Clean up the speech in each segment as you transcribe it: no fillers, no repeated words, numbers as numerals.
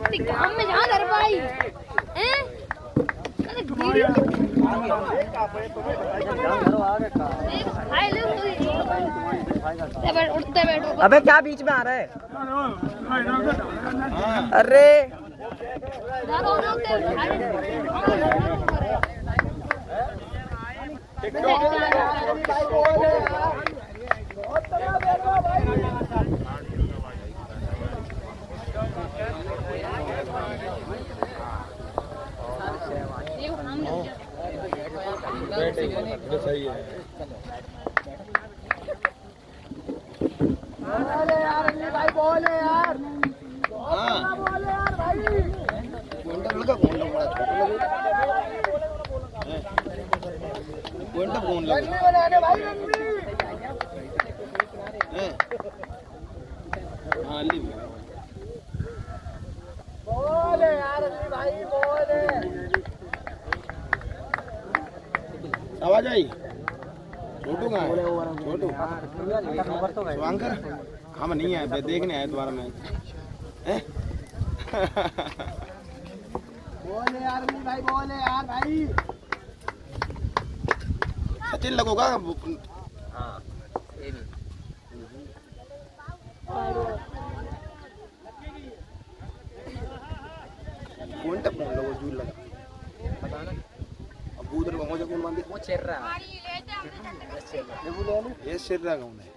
काम में जा कर भाई हैं अबे क्या बीच में आ रहा है? अरे सही है यार भाई बोले यार बोले यार भाई बनाने भाई बोले यार भाई बोले आवाज आई छोटू कहाँ है? छोटू शिवांकर हम नहीं आए, देखने आए दोबारा मैच। बोले यार भाई बोले यार भाई सचिन लगोगा कौन तक फोन लगो जूल लगा पता ना अब उधर को मुझे कौन मानते वो चेर रहा ये शेर रहा कौन है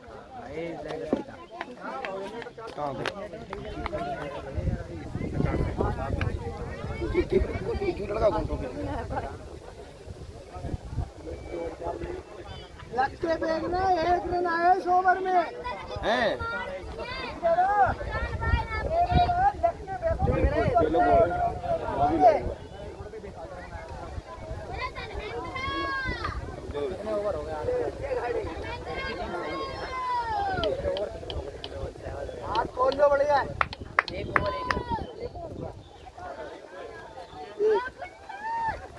कहाँ पे जूल लगा कौन टोपी लगते देखना एक रन आए 100 ओवर में हैं हाथ खोल लो बढ़िया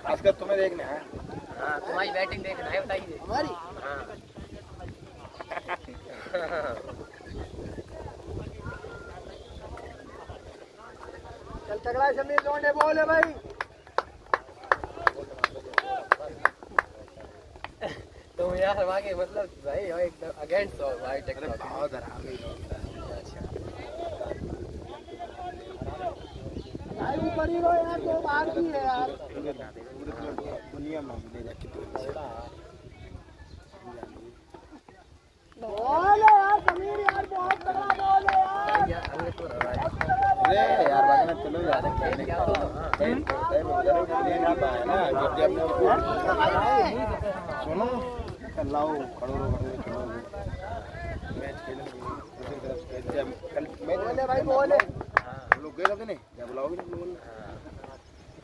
खासकर तुम्हें देखने हैं। हाँ तुम्हारी बैटिंग देखना है बताइए हमारी चल तगड़ा समीर लौंडे बोले भाई तुम यार वाके मतलब भाई हो एकदम अगेंस्ट हो भाई टेक्नोलॉजी बहुत आ गई भाई ऊपर ही रहो यार तो बाहर की है यार दुनिया में ले जाके तो बोले यार समीर यार बहुत तगड़ा बोले यार अरे यार बाद में चलो यार खेलने का तो लेना पाए ना जब जब सुनो लाओ करोड़ों मैच खेलेंगे दूसरी तरफ से जब कल मैच बोले भाई बोले लोग गए थे नहीं क्या बुलाओगे ना लोगों ने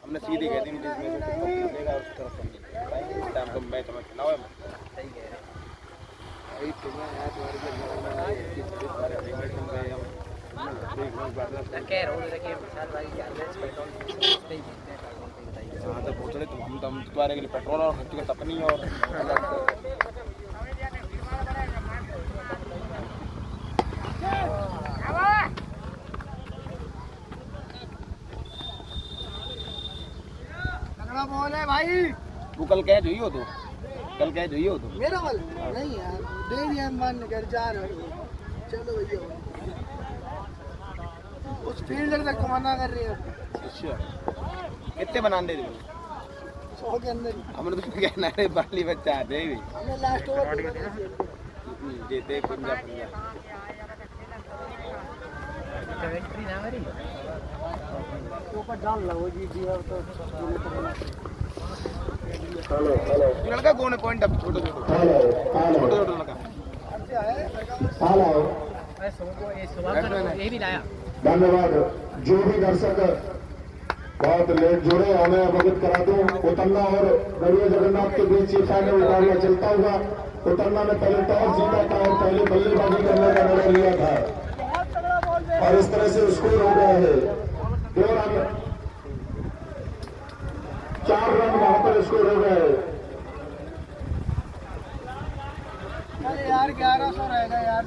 हमने सीधे कह दी जिसमें से खेलेगा उस तरफ से इस टाइम तो मैच हमें खिलाओ है सही कह रहे भाई तुम्हें यार तुम्हारे के बारे में हम गए हम कह रहा हूँ देखिए विशाल भाई क्या मैच पेट्रोल सही जीतते हैं बताइए हाँ तो पहुँच रहे हम तुम्हारे के लिए पेट्रोल और खर्च का तपनी और अलग तगड़ा बोले भाई तू कल कैच हुई हो तो कल कैच हुई हो तो मेरा वाल नहीं यार दे दिया मान कर जा रहे हो चलो भैया उस फील्डर तक को मना कर रही है अच्छा कितने बनाने दे 100 के अंदर हमने तो कहना है बाली बच्चा आते भी हमने लास्ट ओवर जीते पंजाब एंट्री ना मेरी ऊपर डाल लो वो जी दिया तो लड़का कौन है पॉइंट अब छोटे छोटे लड़का अच्छा है मैं सुबह ये सुबह ये भी लाया धन्यवाद। जो भी दर्शक बहुत लेट जुड़े हमें अवगत करा दूं उतरना और गढ़िया जगन्नाथ के बीच ये फाइनल मुकाबला चलता हुआ उतरना ने पहले टॉस जीता था और पहले बल्लेबाजी करने का निर्णय लिया था और इस तरह से स्कोर हो गया है 2 रन 4 रन वहां पर स्कोर हो गया है। अरे यार 1100 रहेगा यार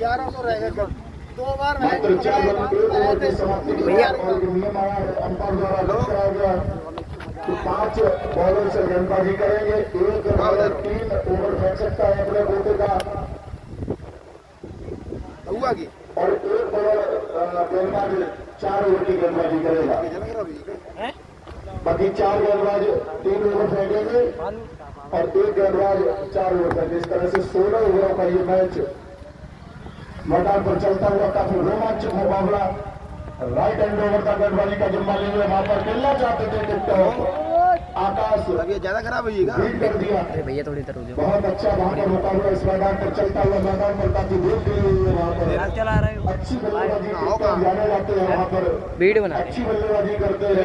1100 रहेगा 2 बार मात्र 4 रन 1 ओवर की समाप्ति के बाद और नियम आया है अंपायर द्वारा रद्द कराया गया कि 5 बॉलर से गेंदबाजी करेंगे, 1 बॉलर 3 ओवर फेंक सकता है अपने गोते का हुआ की और 1 बॉलर गेंदबाज 4 ओवर की गेंदबाजी करेगा। बाकी 4 गेंदबाज 3 ओवर फेंकेंगे और 1 गेंदबाज 4 ओवर फेंकेंगे। इस तरह से 16 ओवरों का ये मैच मैदान पर चलता हुआ काफी रोमांचक मुकाबला। राइट हैंड ओवर का गेंदबाजी का जिम्मा लिए हुए वहां पर खेलना चाहते थे टिकटॉक आकाश अब ये ज्यादा खराब होइएगा। बीट कर दिया। अरे भैया थोड़ी तरह हो बहुत अच्छा वहां पर मुकाबला इस मैदान पर चलता हुआ, मैदान पर काफी धूप गिरी हुई है वहां पर। चला रहे हो अच्छी बल्लेबाजी जाने जाते हैं वहां पर, बीड बना अच्छी बल्लेबाजी करते हैं।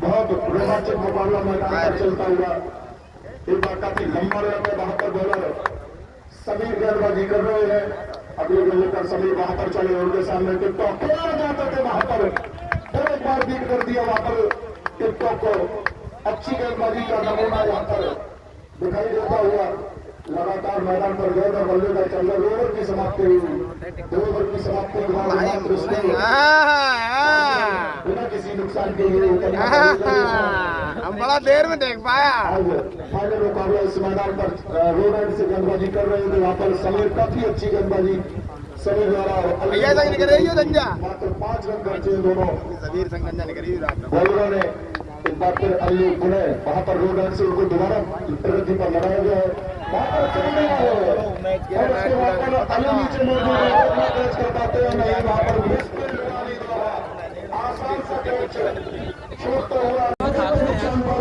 बहुत रोमांचक मुकाबला मैदान पर चलता हुआ। एक बार काफी लंबा रन है वहां पर बॉलर समीर गेंदबाजी कर रहे हैं। अगले बल्ले पर समीर वहां पर चले, उनके सामने टिकटॉक खेलना चाहते थे वहां पर, फिर एक बार बीट कर दिया वहां पर टिकटॉक को। अच्छी गेंदबाजी का नमूना यहाँ पर दिखाई देता हुआ। लगातार मैदान पर गए और बल्ले का चल रहा। 2 ओवर की समाप्ति हुई, 2 ओवर की समाप्ति के बाद बिना किसी नुकसान के लिए हम बड़ा देर में देख पाया। आज फाइनल मुकाबला इस मैदान पर रोड एंड से गेंदबाजी कर रहे थे। वहां पर समीर काफी अच्छी गेंदबाजी समीर द्वारा भैया तक निकल रही हो दंजा मात्र 5 रन खर्चे दोनों समीर संग दंजा निकल रही रात बॉलरों ने। एक बार फिर अली पुणे वहां पर रोड एंड से उनको दोबारा प्रगति पर लगाया गया है। वहां पर चलने है और उसके बाद पर अली नीचे मौजूद है, अपना कैच कर पाते हैं नहीं। वहां पर मुश्किल आसान सा कैच छूटता हुआ नुकसान पर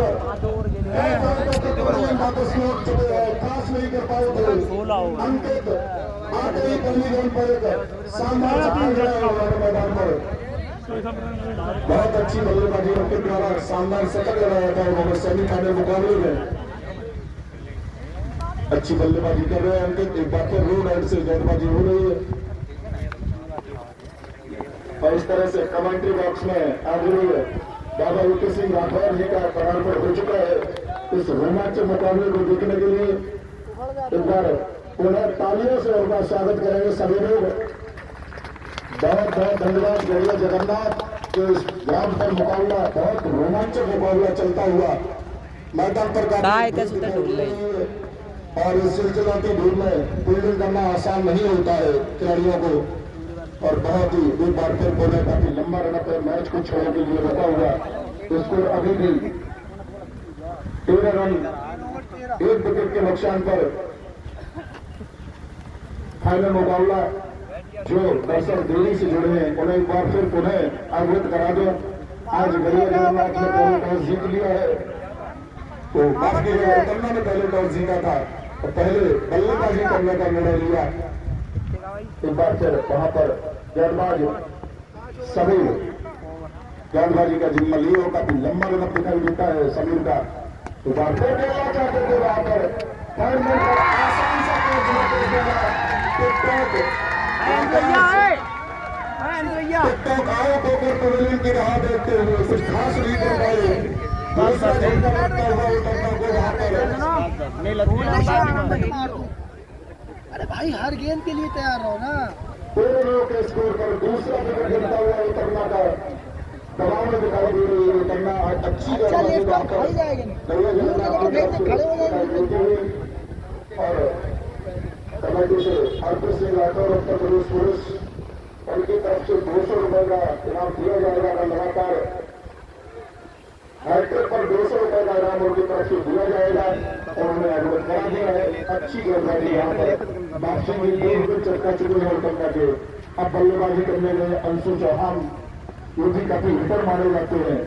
खास नहीं कर पाए थे। अंकित आते ही पहली गेंद पर एक शानदार मैदान पर बहुत अच्छी बल्लेबाजी अंकित द्वारा शानदार शतक लगाया था उन्होंने सेमीफाइनल मुकाबले में। अच्छी बल्लेबाजी कर रहे हैं अंकित। एक बार फिर रोड एंड से गेंदबाजी हो रही है और इस तरह से कमेंट्री बॉक्स में आदरणीय बाबा यूपी सिंह राठौर जी का पदार्पण हो चुका है इस रोमांचक मुकाबले को देखने के लिए। एक बार उन्हें तालियों से उनका स्वागत करेंगे सभी लोग। बहुत बहुत धन्यवाद गढ़िया जगन्नाथ के इस ग्राउंड पर मुकाबला, बहुत रोमांचक मुकाबला चलता हुआ मैदान पर और इस सिलसिला की धूप में फील्डिंग करना आसान नहीं होता है खिलाड़ियों को। और बहुत ही एक बार फिर बोले काफी लंबा रन पर मैच को छोड़ने के लिए रुका हुआ। स्कोर अभी भी 13 रन 1 विकेट के नुकसान पर फाइनल मुकाबला। जो दर्शक दिल्ली से जुड़े हैं उन्हें एक बार फिर पुनः अवगत करा दो। आज गढ़िया जगन्नाथ ने पहले टॉस जीत लिया है, तो बाकी तन्ना ने पहले टॉस जीता था और पहले बल्लेबाजी करने का निर्णय लिया। एक बार फिर वहां पर गेंदबाज समीर गेंदबाजी का जिम्मा लिए और काफी लंबा रन दिखाई देता है समीर का। एक बार फिर खेलना चाहते थे वहां पर आसान सा टिकटॉक आओ तो पवेलियन की राह देखते हुए कुछ खास नहीं कर पाए। दूसरा झंडा लगता हुआ उतरना को वहां पर। अरे भाई हर गेंद के लिए तैयार रहो ना। 13 रनों के स्कोर पर दूसरा विकेट गिरता हुआ उतरना का दबाव में दिखाई दे रही है। उतरना अच्छी और कमेटी से हरप्रीत सिंह राठौर उत्तर प्रदेश पुलिस उनकी तरफ से 200 रुपए का इनाम दिया जाएगा। लगातार हैट्रिक पर 200 रुपए का इनाम उनकी तरफ से दिया जाएगा और उन्हें अवगत करा दिया है। अच्छी गेंदबाजी यहाँ पर वापसी में 2 विकेट चटका चुके हैं उतरना के। अब बल्लेबाजी करने गए अंशु चौहान, ये भी काफी हिटर माने जाते हैं।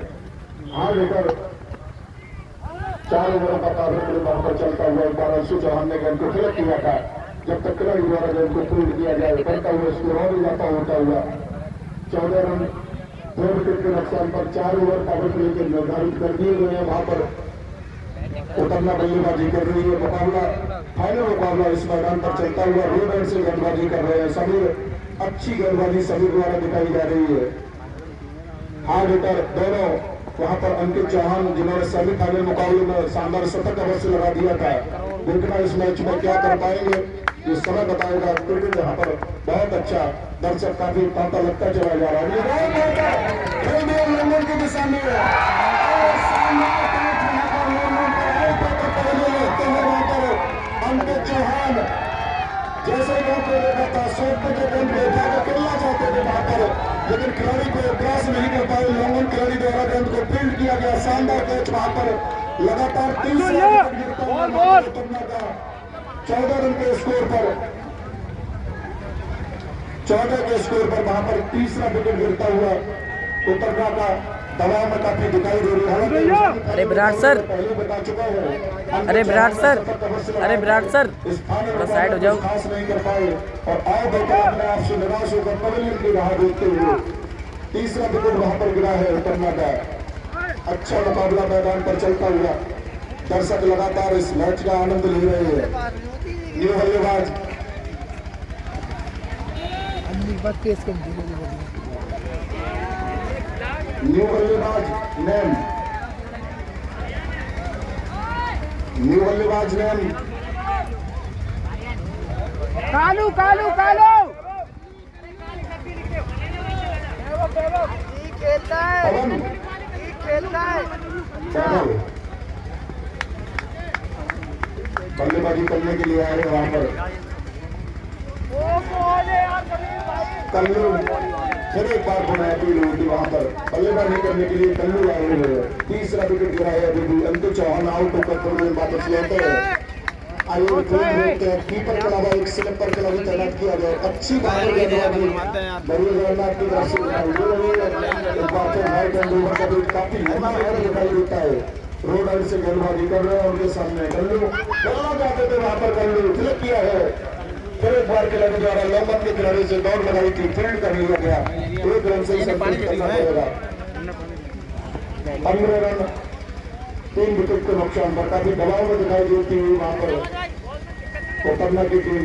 हाँ लेकर 4 ओवरों का कार्यक्रम वहां पर चलता हुआ एक बार अंशु चौहान ने गेंद को फिलप किया था। जब तक खिलाड़ी द्वारा गेंद को फील्ड किया जाए करता हुआ स्कोर और इजाफा होता हुआ 14 रन 2 विकेट के नुकसान पर 4 ओवर पावर प्ले के निर्धारित कर दिए गए हैं। वहां पर उतरना बल्लेबाजी कर रही है। मुकाबला फाइनल मुकाबला इस मैदान पर चलता हुआ रोड एंड से गेंदबाजी कर रहे हैं समीर। अच्छी गेंदबाजी समीर द्वारा दिखाई जा रही है। हार्ड हिटर दोनों वहां पर अंकित चौहान जिन्होंने सेमीफाइनल मुकाबले में शानदार शतक अवश्य लगा दिया था। देखना इस मैच में क्या कर पाएंगे। ये समय बताएगा। क्रिकेट यहाँ पर बहुत अच्छा, दर्शक काफी तांता लगता चला जा रहा है। लंदन की दिशा में अंकित चौहान जैसे मौके देखा था, शॉट के गेंद पे उठाकर खेलना चाहते थे वहां पर, लेकिन खिलाड़ी को क्रॉस नहीं कर पाए। लंदन खिलाड़ी द्वारा गेंद को फील्ड किया गया। शानदार कैच वहां पर। लगातार 14 रन के स्कोर पर 14 के स्कोर पर वहां पर तीसरा विकेट गिरता हुआ उतरना का दबाव में काफी दिखाई दे रही है। अरे विराट सर, पहले बता चुका है। अरे विराट सर, अरे विराट सर, थोड़ा साइड हो जाओ। खास नहीं कर पाए और आओ बेटा अपने आप से निराश होकर पवेलियन की राह देखते हुए तीसरा विकेट वहां पर गिरा है उतरना का। अच्छा मुकाबला मैदान पर चलता हुआ, दर्शक लगातार इस मैच का आनंद ले रहे हैं। न्यू बल्लेबाज नैम, न्यू बल्लेबाज नैम कालू कालू कालू खेलता है, पवन खेलता है। बल्लेबाजी करने के लिए आए हैं वहां पर कल्लू। फिर एक बार बनाया अपील हुई थी वहां पर बल्लेबाजी करने के लिए कल्लू आए हुए हैं। तीसरा विकेट गिरा है अभी भी। अंकित चौहान आउट होकर थोड़ी देर वापस लेते हैं। आयोग देखते हैं कीपर के अलावा एक स्लिपर के अलावा तैनात किया गया। अच्छी बात है बड़ी जगन्नाथ की तरफ से दिखाई दे रही है। एक बार फिर राइट हैंड ओवर का भी काफी लंबा दिखाई देता है। रोड एंड से गेंदबाजी कर रहे हैं उनके सामने कल्लू खेलना चाहते थे वहां पर। कल्लू क्लिक किया है। फिर एक बार खिलाड़ी द्वारा लंबन के खिलाड़ी से दौड़ लगाई थी, फील्ड कर लिया गया। एक रन से संतुष्ट करना पड़ेगा। 15 रन 3 विकेट के नुकसान पर काफी दबाव में दिखाई देती हुई वहां पर पन्ना की टीम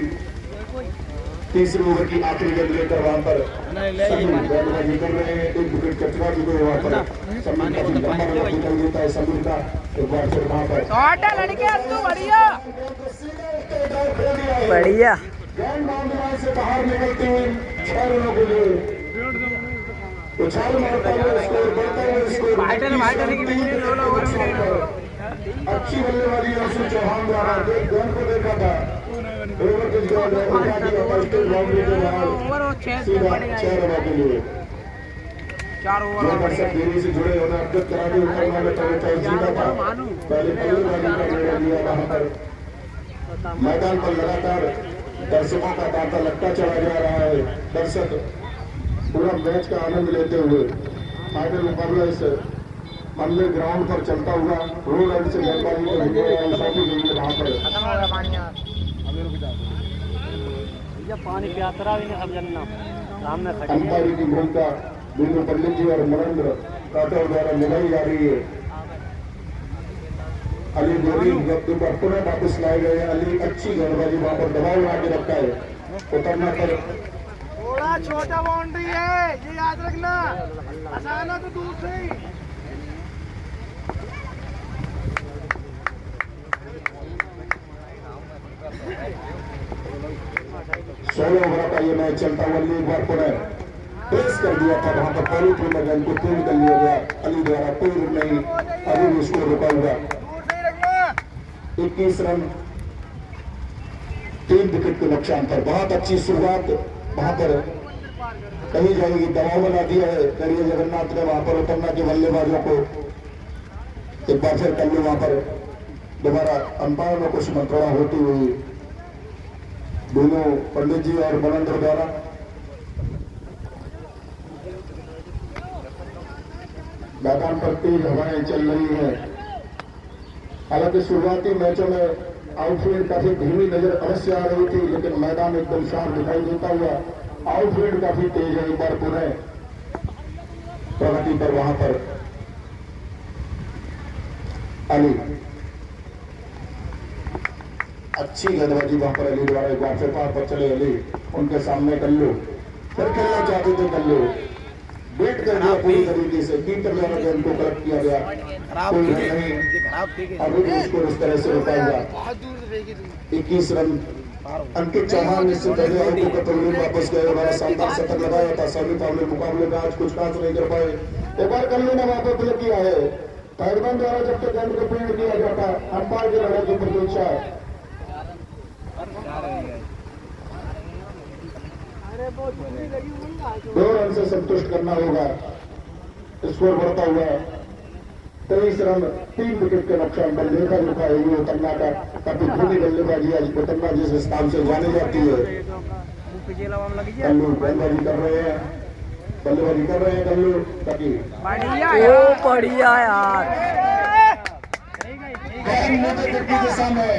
तीसरे ओवर की आखिरी गेंद लेकर वहां पर गेंदबाजी कर रहे हैं। एक विकेट कचरा भी गए वहां पर। समीर का भी लंबा रन दिखाई देता है। समीर का एक बार फिर वहां पर बढ़िया गेंद बाउंड्री से बाहर निकलती हुई 6 रनों के लिए उछाल मारता हुआ स्कोर बढ़ता हुआ स्कोर। अच्छी बल्लेबाजी अंशु चौहान द्वारा गेंद को देखा था। ओवर के बाद बाउंड्री के बाहर सीधा 6 रनों के लिए। दर्शक देरी से जुड़े होने अवगत करा दी। उतरना में टॉस जीता था। पहले बल्लेबाजी का निर्णय लिया वहां पर। मैदान पर लगातार दर्शकों का तांता लगता चला जा रहा है। दर्शक पूरा मैच का आनंद लेते हुए फाइनल मुकाबला इस मंदिर ग्राउंड पर चलता हुआ रोड एंड से गेंदबाजी को वहां पर अंपायरी की भूमिका बिंदु पंडित जी और नरेंद्र राठौर द्वारा निभाई जा रही है। अली गोरी जब पुनः वापस लाए गए हैं। अली अच्छी गेंदबाजी वहां पर दबाव बना के रखा है। उतरना पर थोड़ा छोटा बाउंड्री है, ये याद रखना। आसाना तो दूर से ही। 16 ओवर का ये मैच चलता हुआ एक बार पुनः प्रेस कर दिया था वहां पर। पहली टीम में गेंद को फील्ड कर लिया गया अली द्वारा। कोई रन नहीं, अभी भी स्कोर रुका हुआ 21 रन 3 विकेट के नुकसान पर। बहुत अच्छी शुरुआत वहां पर कही जाएगी। दबाव बना दिया है करिए जगन्नाथ ने वहां पर उतरना के बल्लेबाजों को। एक बार फिर कल्लू वहां पर दोबारा अंपायर में कुछ मंत्रणा होती हुई दोनों पंडित जी और बलंदर द्वारा। मैदान पर तेज हवाएं चल रही हैं। हालांकि शुरुआती मैचों में आउटफील्ड काफी धीमी नजर अवश्य आ रही थी, लेकिन मैदान एकदम शांत दिखाई देता हुआ। आउटफील्ड काफी तेज है। एक बार पुनः प्रगति पर वहां पर अली अच्छी गेंदबाजी वहां पर अली द्वारा। एक बार फिर पार पर चले अली, उनके सामने कल्लू फिर खेलना चाहते थे। कल्लू वेट कर दिया पूरी तरीके से। कीपर द्वारा गेंद को कलेक्ट किया गया। कोई नहीं, अभी भी स्कोर इस तरह से रुका हुआ 21 रन अंकित चौहान इससे पहले अंकों का तगड़ीन वापस गए, बड़ा शानदार शतक लगाया था सेमीफाइनल मुकाबले में, आज कुछ खास नहीं कर पाए। एक बार कल्लू ने वहां पर प्ले किया है, पैडमैन द्वारा जब तक गेंद को फील्ड किया जाता, अंपायर की लड़ाई की प्रतीक्षा है। 2 रन से संतुष्ट करना होगा। स्कोर बढ़ता हुआ 23 रन 3 विकेट के नुकसान पर देखा रुका है ये उतरना का काफी धीमी बल्लेबाजी आज उतरना जिस स्थान से जानी जाती है। कल्लू बल्लेबाजी कर रहे हैं, बल्लेबाजी कर रहे हैं कल्लू ताकि बढ़िया यार की दिशा में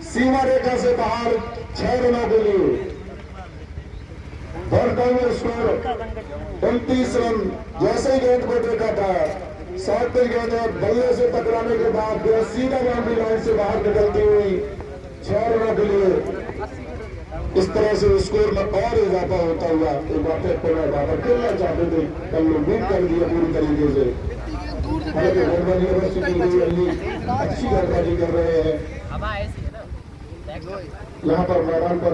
सीमा रेखा से बाहर 6 रनों के लिए बढ़ता हुआ स्कोर 29 रन। जैसे ही गेंद को देखा था, शॉर्ट पे गेंद बल्ले से टकराने के बाद सीधा बाउंड्री लाइन से बाहर निकलती हुई 6 रनों के लिए इस तरह से स्कोर में और इजाफा होता हुआ एक बार फिर बाबर खेलना चाहते थे, कल बीट कर दिया पूरी तरीके से। गेंदबाजी अच्छी गेंदबाजी कर रहे हैं। यहाँ पर मैदान पर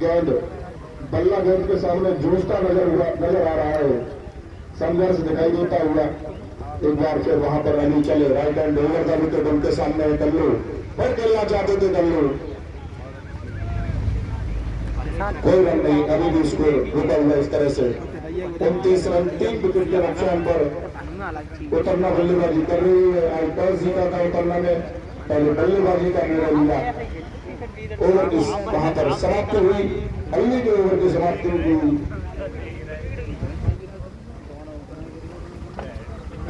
गेंद बल्ला गेंद के सामने जूझता नजर आ रहा है, संघर्ष दिखाई देता हुआ। एक बार फिर वहां पर रनी चले, right hand over the wicket उनके सामने है कल्लू, फिर खेलना चाहते थे कल्लू, कोई रन नहीं, अभी भी स्कोर रुका हुआ इस तरह से। 29 रन 3 विकेट के नुकसान पर उतरना बल्लेबाजी कर रही है। आज टॉस जीता था उतरना में, पहले बल्लेबाजी का निर्णय लिया। ओवर की वहां पर समाप्ति हुई, अगली के ओवर की समाप्ति हुई।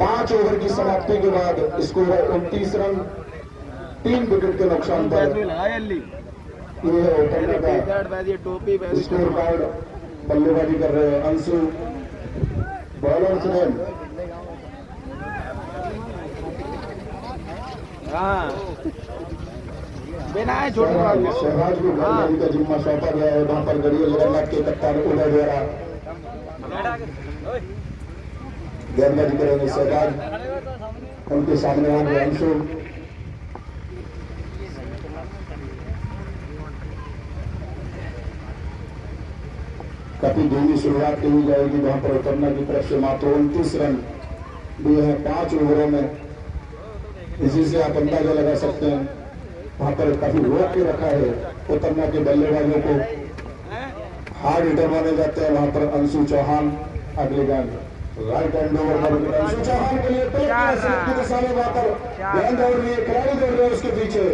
5 ओवर की समाप्ति के बाद स्कोर है 29 रन 3 विकेट के नुकसान पर। ये है उतरने का स्कोर कार्ड। बल्लेबाजी कर रहे हैं अंशु, बॉलर सुनील। शहबाज को गेंदबाजी का जिम्मा सौंपा गया है, वहां पर गढ़िया जगन्नाथ के कप्तान उदय द्वारा गेंदबाजी करेंगे शहबाज, उनके सामने होंगे अंशु। काफी धीमी शुरुआत की जाएगी वहां पर उतरना की तरफ से। मात्र 29 रन दिए हैं 5 ओवरों में, इसी से आप अंदाजा लगा सकते हैं वहां पर काफी रोक के रखा है उतरना के बल्लेबाजों को। हार्ड हिटर माने जाते हैं वहां पर अंशु चौहान। अगले गेंद राइट हैंड ओवर पर अंशु चौहान के लिए दिशा में वहां पर गेंद दौड़ रही है, खिलाड़ी दौड़ रहे हैं उसके पीछे,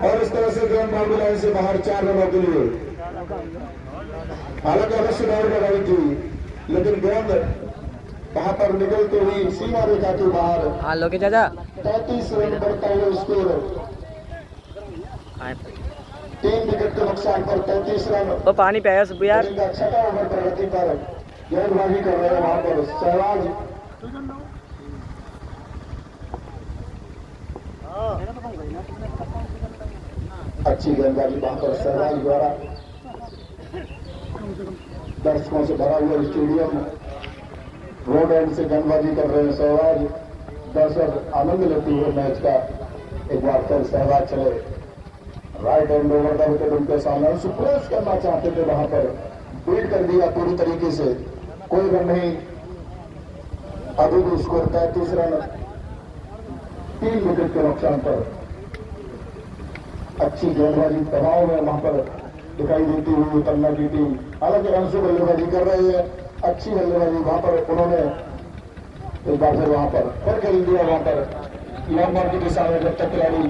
और इस तरह से गेंद बाउंड्री लाइन से बाहर 4 रनों के लिए। हालांकि अवश्य दौड़ लगाई थी, लेकिन गेंद वहां पर निकलते हुई सीमा रेखा के बाहर। हाँ लोगे चाचा 33 रन बढ़ता हुआ स्कोर, 3 विकेट के नुकसान पर 33 रन। तो पानी पिया सुबह यार। 6वां ओवर प्रगति पर गेंदबाजी कर रहे हैं वहां पर शहबाज। अच्छी गेंदबाजी वहां पर शहबाज द्वारा। दर्शकों से भरा हुआ स्टेडियम, रोड एंड से गेंदबाजी कर रहे हैं शहबाज। दर्शक आनंद लेते हुए मैच का। एक बार फिर शहबाज चले, right hand over the wicket उनके सामने, सुप्रेस करना चाहते थे वहां पर, बीट कर दिया पूरी तरीके से, कोई रन नहीं। अभी भी स्कोर 33 रन 3 विकेट के नुकसान पर। अच्छी गेंदबाजी दबाव में वहां पर दिखाई देती हुई उतरना की टीम। हालांकि अंशु बल्लेबाजी कर रहे हैं, अच्छी बल्लेबाजी वहां पर उन्होंने एक बार फिर वहां पर फिर खेल दिया वहां पर लॉन्ग बॉल की दिशा में जब तक खिलाड़ी,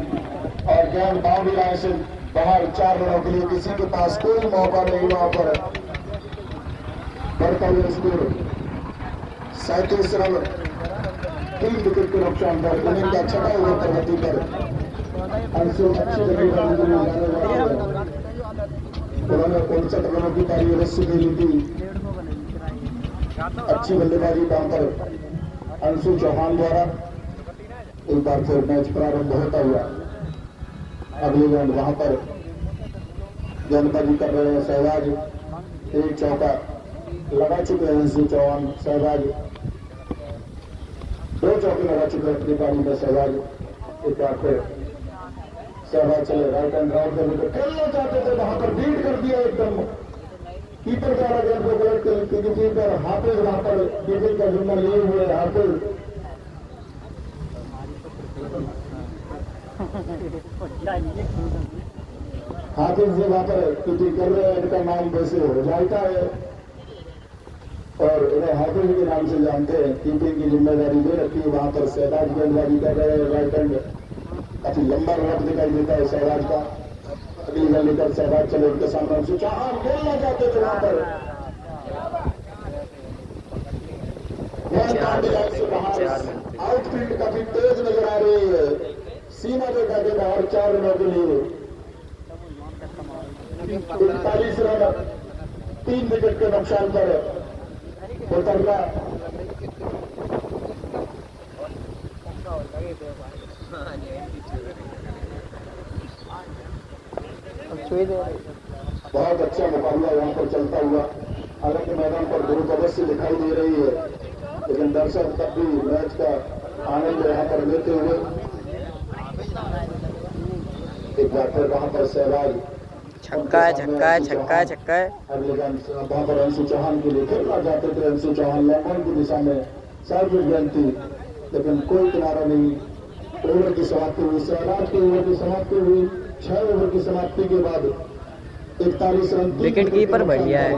और गेंद बाउंड्री लाइन से बाहर 4 रनों के लिए। किसी के पास कोई मौका नहीं वहां पर। बढ़ता हुआ स्कोर 37 रन 3 विकेट के नुकसान पर। इनिंग का 6वां ओवर प्रगति पर अंशु अच्छी बल्लेबाजी उन्होंने 59 रनों की पारी अवश्य खेली थी। अच्छी बल्लेबाजी वहां पर अंशु चौहान द्वारा। एक बार फिर मैच प्रारंभ होता हुआ। अगली गेंद वहां पर गेंदबाजी कर रहे हैं शहबाज। एक चौका लगा चुके हैं अंशु चौहान। शहबाज 2 चौके लगा चुके हैं अपनी पारी में शहबाज। एक बार फिर सहवाग चले राइट एंड राउट का विकेट खेलना चाहते थे, वहां पर बीट कर दिया एकदम कीपर द्वारा गेंद को गलत किसी पर हाफिज वहां पर कीपिंग का जिम्मा लिए हुए हाफिज जी वहां पर कीपिंग कर रहे हैं। इनका नाम वैसे हो जाता है और इन्हें हाफिज के नाम से जानते हैं। कीपिंग की जिम्मेदारी दे रखी है वहां पर सहवाग गेंदबाजी कर रहे हैं। राइट हैंड काफी लंबा रन दिखाई देता है सहवाग का। अगली गेंद लेकर सहवाग चले उनके सामने चौहान खेलना चाहते थे वहां पर आउटफील्ड काफी तेज नजर आ रही है। सीमा रेखा के बाहर 4 रनों के लिए 41 रन 3 विकेट के नुकसान पर उतरना। बहुत अच्छा मुकाबला यहाँ पर चलता हुआ हालांकि मैदान पर ध्रुव अवश्य दिखाई दे रही है, लेकिन दर्शक तब भी मैच का आनंद यहाँ पर लेते हुए एक बार फिर वहां पर सहवाग छक्का छक्का छक्का छक्का। अगले वहां पर अंशु चौहान के लिए खेलना चाहते थे। अंशु चौहान लैंड की दिशा में सर्विस गेंद थी, लेकिन कोई किनारा नहीं। ओवर की समाप्ति हुई, सहवाग के ओवर की समाप्ति हुई। 6 ओवर की समाप्ति के बाद 41 रन विकेट कीपर बढ़िया है।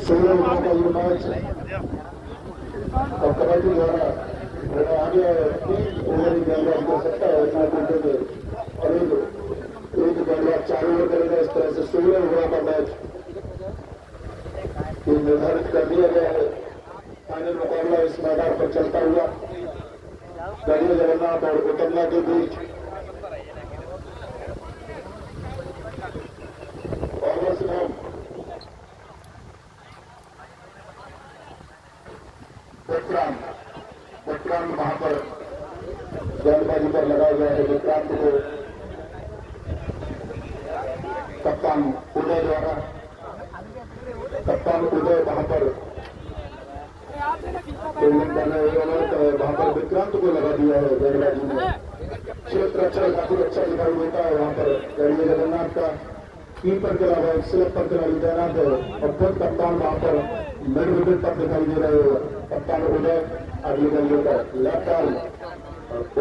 16 ओवर का ये मैच और कबड्डी द्वारा आगे 3 ओवर की गेंदबाजी कर सकता है इतना क्रिकेट में और एक गेंदबाज 4 ओवर करेगा। इस तरह से 16 ओवर का मैच निर्धारित कर दिया गया है। फाइनल मुकाबला इस मैदान पर चलता हुआ गढ़िया जगन्नाथ और उतरना के बीच। विक्रांत वहां पर गेंदबाजी पर लगाया गया है। विक्रांत को कप्तान उदय द्वारा वहां पर फील्डिंग कर रहे हैं। वहां पर विक्रांत को लगा दिया है गेंदबाजी में। क्षेत्र अच्छा काफी अच्छा दिखाई देता है वहां पर गढ़िया जगन्नाथ का। कीपर के अलावा एक स्लिप पर खिलाड़ी तैनात है और खुद कप्तान वहां पर मिड विकेट पर दिखाई दे रहे हो। कप्तान उदय अगली गेंद पर लेफ्ट आर्म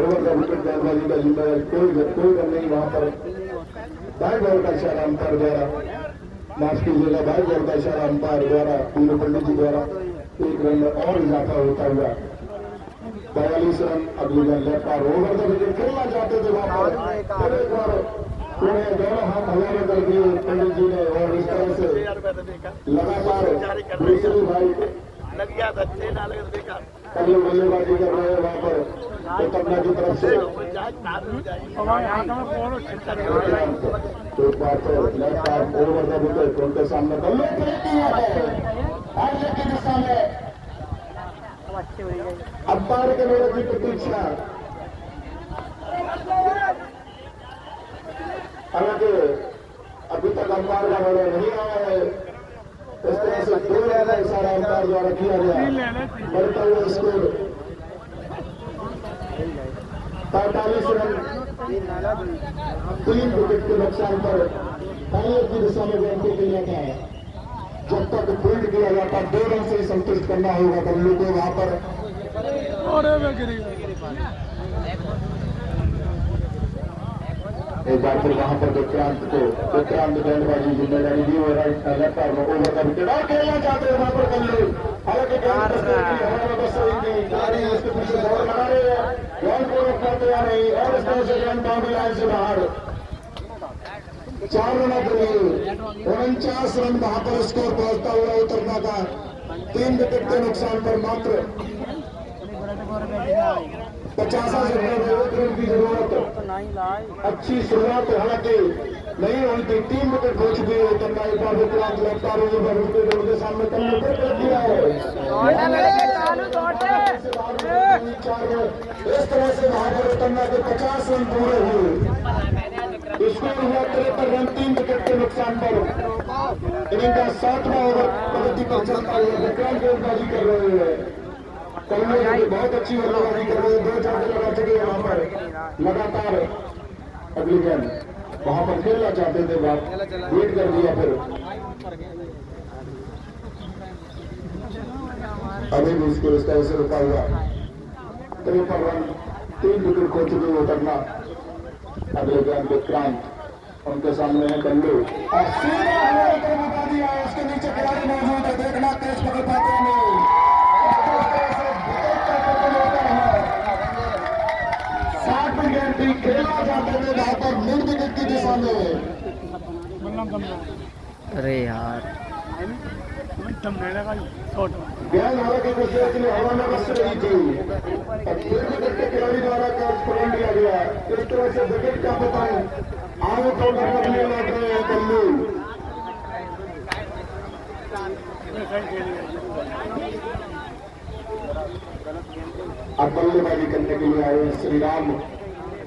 ओवर का विकेट गेंदबाजी का जिम्मेदारी कोई रन नहीं वहां पर। बैक बॉल का इशारा अंपायर द्वारा, माफ कीजिएगा, बैक बॉल का इशारा अंपायर द्वारा पीनू पंडित जी द्वारा 1 रन में और इजाफा होता हुआ 42 रन। अगली गेंद लेफ्ट आर्म ओवर का विकेट खेलना चाहते थे वहां पर। एक बार उन्हें दोनों हाथ हवा कर दिए पंडित जी ने और इस तरह से लगातार दूसरी भाई अगले बल्लेबाजी कर रहे हैं वहां पर उतरना की तरफ से। एक बार तो लेफ्ट आर्म ओवर का विकेट उनके सामने की दिशा में अंपायर के मेरे की प्रतीक्षा। हालांकि अभी तक अंपायर का मेरा नहीं आया है। इस तरह से 2 रन का इशारा अंपायर द्वारा किया गया। बढ़ता हुआ स्कोर 45 रन 3 विकेट के नुकसान पर फाइनल की दिशा में गेंद को खेला था। जब तक फील्ड किया जाता 2 रन से संतुष्ट करना होगा बल्लू को वहां पर। एक बार फिर वहां पर विक्रांत गेंदबाजी जिम्मेदारी दी हुई राइट लेफ्ट आर्म ओवर का विकेट और खेलना चाहते हैं वहां पर बल्लू। हालांकि गेंद बस सही नहीं गाड़ी उसके पीछे दौड़ लगा रहे हैं, गेंद को रोकना तैयार नहीं और इस तरह से गेंद बाउंड्री लाइन से बाहर। 4 रनों के लिए 49 रन वहां पर स्कोर पहुंचता हुआ उतरना का 3 विकेट के नुकसान पर मात्र 50 से 1 रन की जरूरत। अच्छी शुरुआत हालांकि नहीं हुई थी, 3 विकेट हो चुकी है उतरना। एक बार विक्रांत लगता है उनके सामने कम विकेट कर दिया है। इस तरह से वहां पर उतरना के 50 रन पूरे हुए। स्कोर हुआ 73 रन 3 विकेट के नुकसान पर। इनिंग का 7वां ओवर प्रगति पर चलता हुआ विक्रांत गेंदबाजी कर रहे हैं। कल बहुत अच्छी बल्लेबाजी कर रहे हैं, 2 चौके लगा चुके हैं वहां पर लगातार। अगली गेंद वहां पर खेलना चाहते थे, बात वेट कर दिया, फिर अभी भी स्कोर इस तरह से रुका हुआ। 53 रन, 3 विकेट खो चुके उतरना। अगले गेंद विक्रांत, उनके सामने है कल्लू और सीधा बता दिया, उसके नीचे खिलाड़ी मौजूद है, देखना तेज पकड़ पाते हैं नहीं। 60 विकेट भी खेला जाते थे वहां पर मिड विकेट की दिशा में। अरे यार गेंद हालांकि कुछ देर के लिए हवा में बस रही थी, अब फिर विकेट के खिलाड़ी द्वारा कैच पकड़ लिया गया। इस तरह से विकेट का पतन आउट होकर बदले लौट रहे हैं कल्लू। अब बल्लेबाजी करने के लिए आए हैं श्री राम।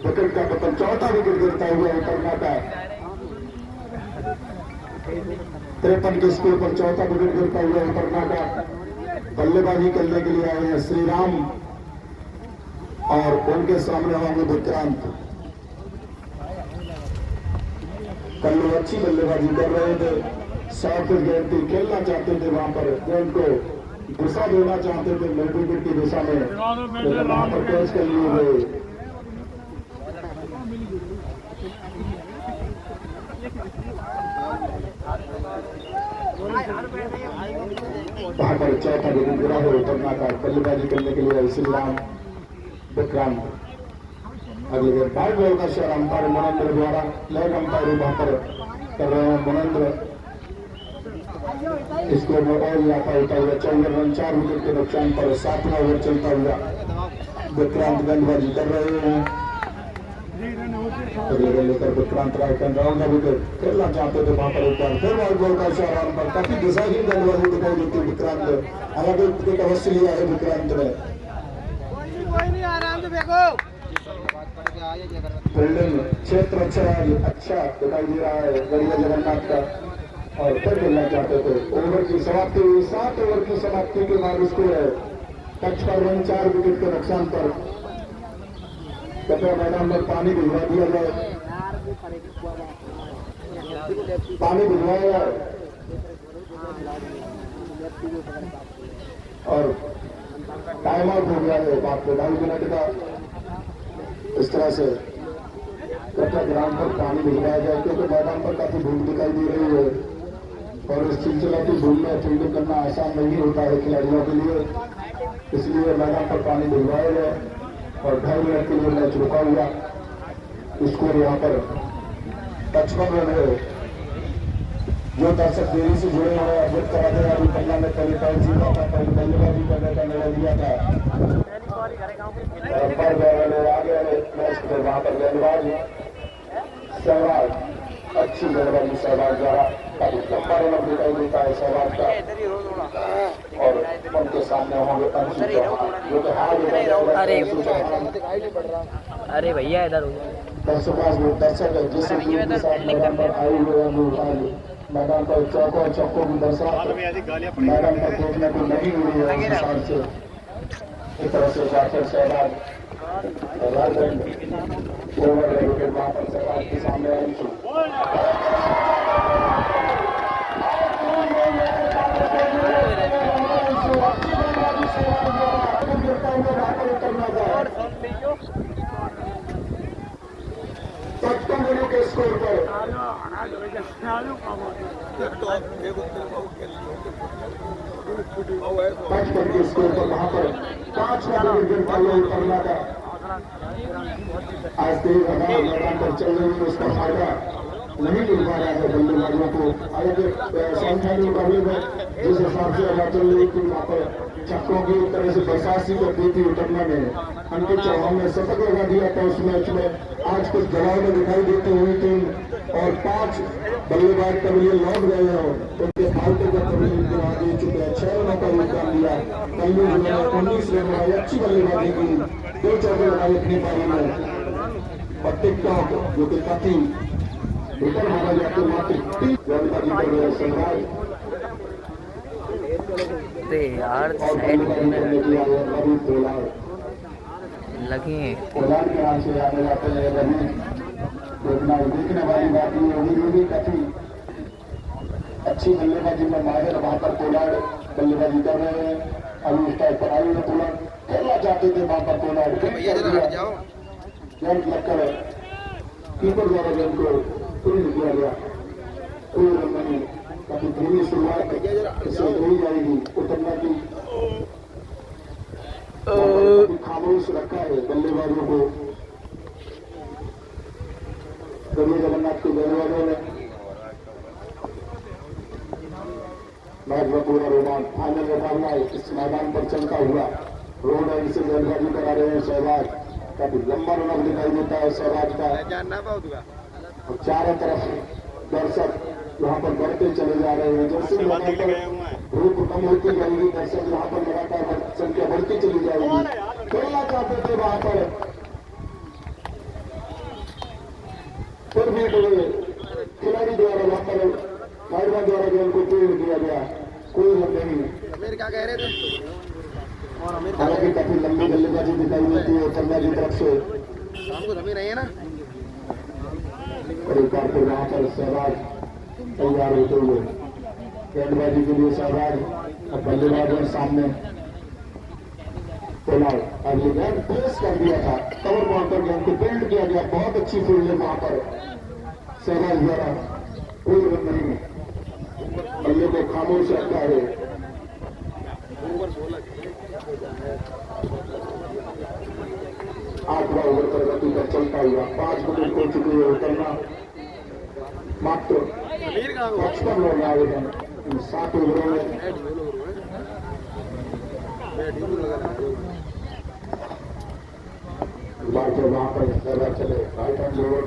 विकेट का पतन, चौथा विकेट गिरता हुआ उतरना का। 53 के स्कोर पर चौथा विकेट गिरता हुआ उतरना का। बल्लेबाजी करने के लिए आए हैं श्री राम और उनके सामने होंगे विक्रांत। कल्लू अच्छी बल्लेबाजी कर रहे थे, शॉर्ट गेंद थी, खेलना चाहते थे वहां पर, गेंद को दिशा देना चाहते थे मिड विकेट की दिशा में, लेकिन वहां पर कैच कर लिए गए। वहां पर चौथा विकेट गिरा है उतरना का। बल्लेबाजी करने के लिए श्री राम, विक्रांत। अगले गेंद 5 बॉल का शॉट अंपायर मुनेंद्र द्वारा, लेग अंपायर वहां पर कर रहे हैं मुनेंद्र। स्कोर में और इजाफा होता हुआ 14 रन, 4 विकेट के नुकसान पर 7वां ओवर चलता हुआ। विक्रांत गेंदबाजी कर रहे हैं। अगले गेंद लेकर विक्रांत राइट हैंड राउंड का विकेट खेलना चाहते थे वहां पर ऊपर, फिर 5 बॉल का शॉट ऑन पर काफी दिशाहीन गेंदबाजी दिखाई देती है विक्रांत। हालांकि विकेट अवश्य लिया है विक्रांत ने। कोई नहीं, आराम से फेंको। फील्डिंग क्षेत्र अच्छा दिखाई दे रहा है गढ़िया जगन्नाथ का, और फिर खेलना चाहते थे। ओवर की समाप्ति हुई, 7 ओवर की समाप्ति के बाद स्कोर है 55 रन, 4 विकेट के नुकसान पर। कृपया मैदान में पानी भिजवा दिया जाए, पानी भिजवाया जाए। और टाइम आउट हो गया है बात 2.5 मिनट का। इस तरह से कृपया ग्राउंड पर पानी भिजवाया जाए, क्योंकि मैदान पर काफी धूप दिखाई दे रही है और इस सिलसिला की धूप में फील्डिंग करना आसान नहीं होता है खिलाड़ियों के लिए, इसलिए मैदान पर पानी भिजवाया जाए। और 2.5 मिनट के लिए मैच रुका हुआ। स्कोर यहाँ पर 55 रन है। जो दर्शक देरी से जुड़े हैं अवगत करा दें, अभी पन्ना में पहले टॉस जीता था, पहले बल्लेबाजी करने का निर्णय लिया था। आगे मैच में वहां पर गेंदबाज सहवाग, अच्छी गेंदबाजी सहवाग द्वारा काफी लंबा रन दिखाई देता है सहवाग का। और उनके सामने होंगे अंशु चौहान, जो कि हार अरे भैया इधर हो दर्शक है जिस मैदान पर आए हुए हैं मैदान पर चौकों की बरसात मैदान पर देखने को नहीं मिली है। उस हिसाब से एक तरह से जाकर सहवाग ओवर विकेट वहां पर सहवाग के सामने अंशु के स्कोर पर 55 के स्कोर पर वहां पर 5 विकेट उतरना का। आज तेज हवा मैदान पर चल रही है, उसका फायदा नहीं मिल पा रहा है बल्लेबाजों को। हालांकि सेमीफाइनल मुकाबले में जिस हिसाब से हवा चल रही थी वहां पर छक्कों की एक तरह से बरसात सी कर दी थी उतरना में। अंकित चौहान ने शतक लगा दिया था उस मैच में। आज कुछ दबाव में दिखाई देती हुई टीम और 5 बल्लेबाज तबलिए लौट गए हैं, उनके फालतू का तबलिए दिला दे चुके हैं। 6 रनों का योगदान दिया कल्लू, जिन्होंने 19 रन बनाई, अच्छी बल्लेबाजी की, 2 चौके लगाई अपनी पारी में। और टिकटॉक जो कि काफी विकेट माना जाते मात्र 30 गेंदबाजी कर रहे हैं सहवाग यार लगे के नाम से जाने जाते हैं रवि। ना देखने वाली बात ये होगी, ये भी काफी अच्छी बल्लेबाजी में माहिर वहां पर पोलार्ड बल्लेबाजी कर रहे हैं। अभी स्टाइल पर आए हुए पोलार्ड खेलना चाहते थे वहां पर पोलार्ड गेंद लगकर कीपर द्वारा गेंद को फील्ड किया गया। कोई रन नहीं, काफी धीमी शुरुआत इससे हो जाएगी। उतरना की खामोश रखा है बल्लेबाजों को गणेश जगन्नाथ के बल्लेबाजों ने। मैच में पूरा रोमांच, फाइनल मुकाबला इस मैदान पर चलता हुआ रोड एंड से गेंदबाजी करा रहे हैं शहबाज। काफी लंबा रन दिखाई देता है शहबाज का और चारों तरफ दर्शक यहाँ पर बढ़ते चले जा रहे हैं। जैसे धूप कम होती जाएगी दर्शक यहाँ पर लगातार संख्या बढ़ती चली जाएगी। खेलना चाहते थे वहां पर, फिर भी खिलाड़ी द्वारा वहां पर फाइटर द्वारा गेंद को फील्ड किया गया। कोई रन नहीं। क्या कह रहे थे? हालांकि काफी लंबी बल्लेबाजी दिखाई देती है उतरना की तरफ से। शाम को जमी नहीं है ना। और एक बार फिर वहां पर शहबाज तैयार होते हुए गेंदबाजी के लिए शहबाज और बल्लेबाजों सामने पोलार्ड। अगली गेंद पेश कर दिया था, कवर मारकर गेंद को फील्ड किया गया। बहुत अच्छी फील्ड है वहां पर शहबाज द्वारा। कोई रन नहीं, बल्ले को खामोश रखा है। आठवां ओवर प्रगति पर चलता हुआ 5 मिनट हो चुके हैं। उतरना मात्र 55 रन आवेदन इन 7 ओवरों में। वहां पर ज्यादा चले राइट हैंड ओवर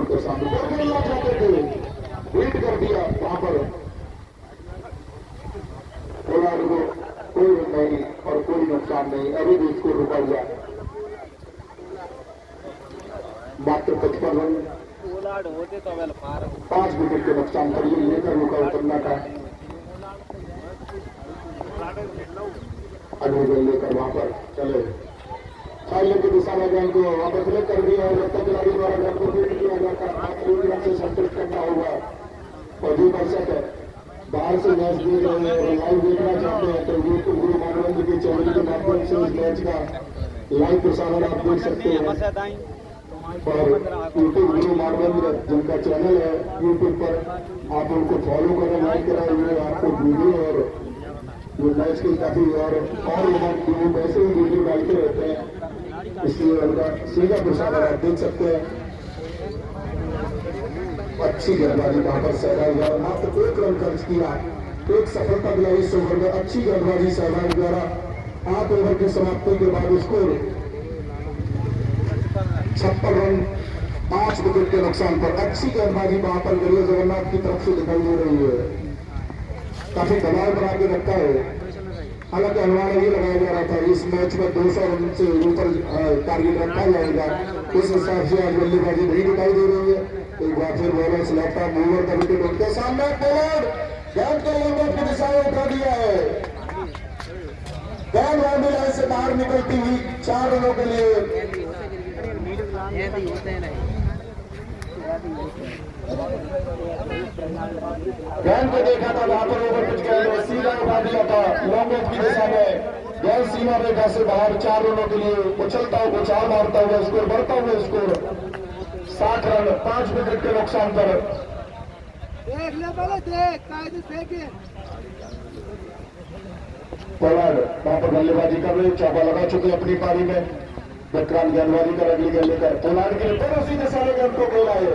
के सामने खेलना चाहते थे, बीट कर दिया वहां पर पोलार्ड को। कोई रन नहीं और कोई नुकसान नहीं, अभी भी स्कोर रुका हुआ। मात्र 55 रन 5 विकेट के नुकसान पर ये लेकर रुका उतरना का। अगले लेकर वहां पर चले फाइनल की दिशा में गेंद को वहां पर फ्लिक कर दिया और रत्ता खिलाड़ी द्वारा गेंद को फील्ड किया जाता से संतुष्ट करना होगा। और जो दर्शक बाहर से मैच देख रहे हैं और लाइव देखना चाहते हैं तो यूट्यूब गुरु मानवेंद्र के चैनल के माध्यम से इस मैच का लाइव प्रसारण आप देख सकते हैं। और यूट्यूब गुरु मानवेंद्र जिनका चैनल है यूट्यूब पर, आप उनको फॉलो करें, लाइक कराए हुए आपको वीडियो और ये मैच की काफी और लोग ऐसे ही वीडियो डालते रहते हैं, इसलिए उनका सीधा प्रसारण आप देख सकते हैं। अच्छी गेंदबाजी वहां पर सहवाग द्वारा मात्र 1 रन खर्च किया, एक सफलता दिलाई इस ओवर में। अच्छी गेंदबाजी सहवाग द्वारा 8 ओवर की समाप्ति के बाद स्कोर 56 रन 5 विकेट के नुकसान पर। अच्छी गेंदबाजी वहां पर गणेश जगन्नाथ की तरफ से दिखाई दे रही है। काफी दबाव बना के रखा है। हालांकि अनुमान ये लगाया जा रहा था इस मैच में 200 रन से ऊपर टारगेट रखा जाएगा, उस हिसाब से आज बल्लेबाजी नहीं दिखाई दे रही है। एक बार फिर बॉलर्स लेफ्ट आर्म मूवर का विकेट उनके सामने पोलार्ड गेंद को लंबे की दिशा में उठा दिया है। गेंद बाउंड्री लाइन से बाहर निकलती हुई 4 रनों के लिए। गेंद को देखा था वहां पर ओवर पिच के सीधा उठा दिया था लॉन्ग ऑफ की दिशा में। गेंद सीमा रेखा से बाहर 4 रनों के लिए उछलता हुआ उछाल मारता हुआ स्कोर बढ़ता हुआ स्कोर 60 रन 5 विकेट के नुकसान पर। देख ले पहले देख कायदे फेंके। पोलार्ड वहां पर बल्लेबाजी कर रहे, चौका लगा चुके अपनी पारी में। विक्रांत गेंदबाजी कर अगली गेंद लेकर पोलार्ड के लिए उसी दिशा में गेंद को खेला है।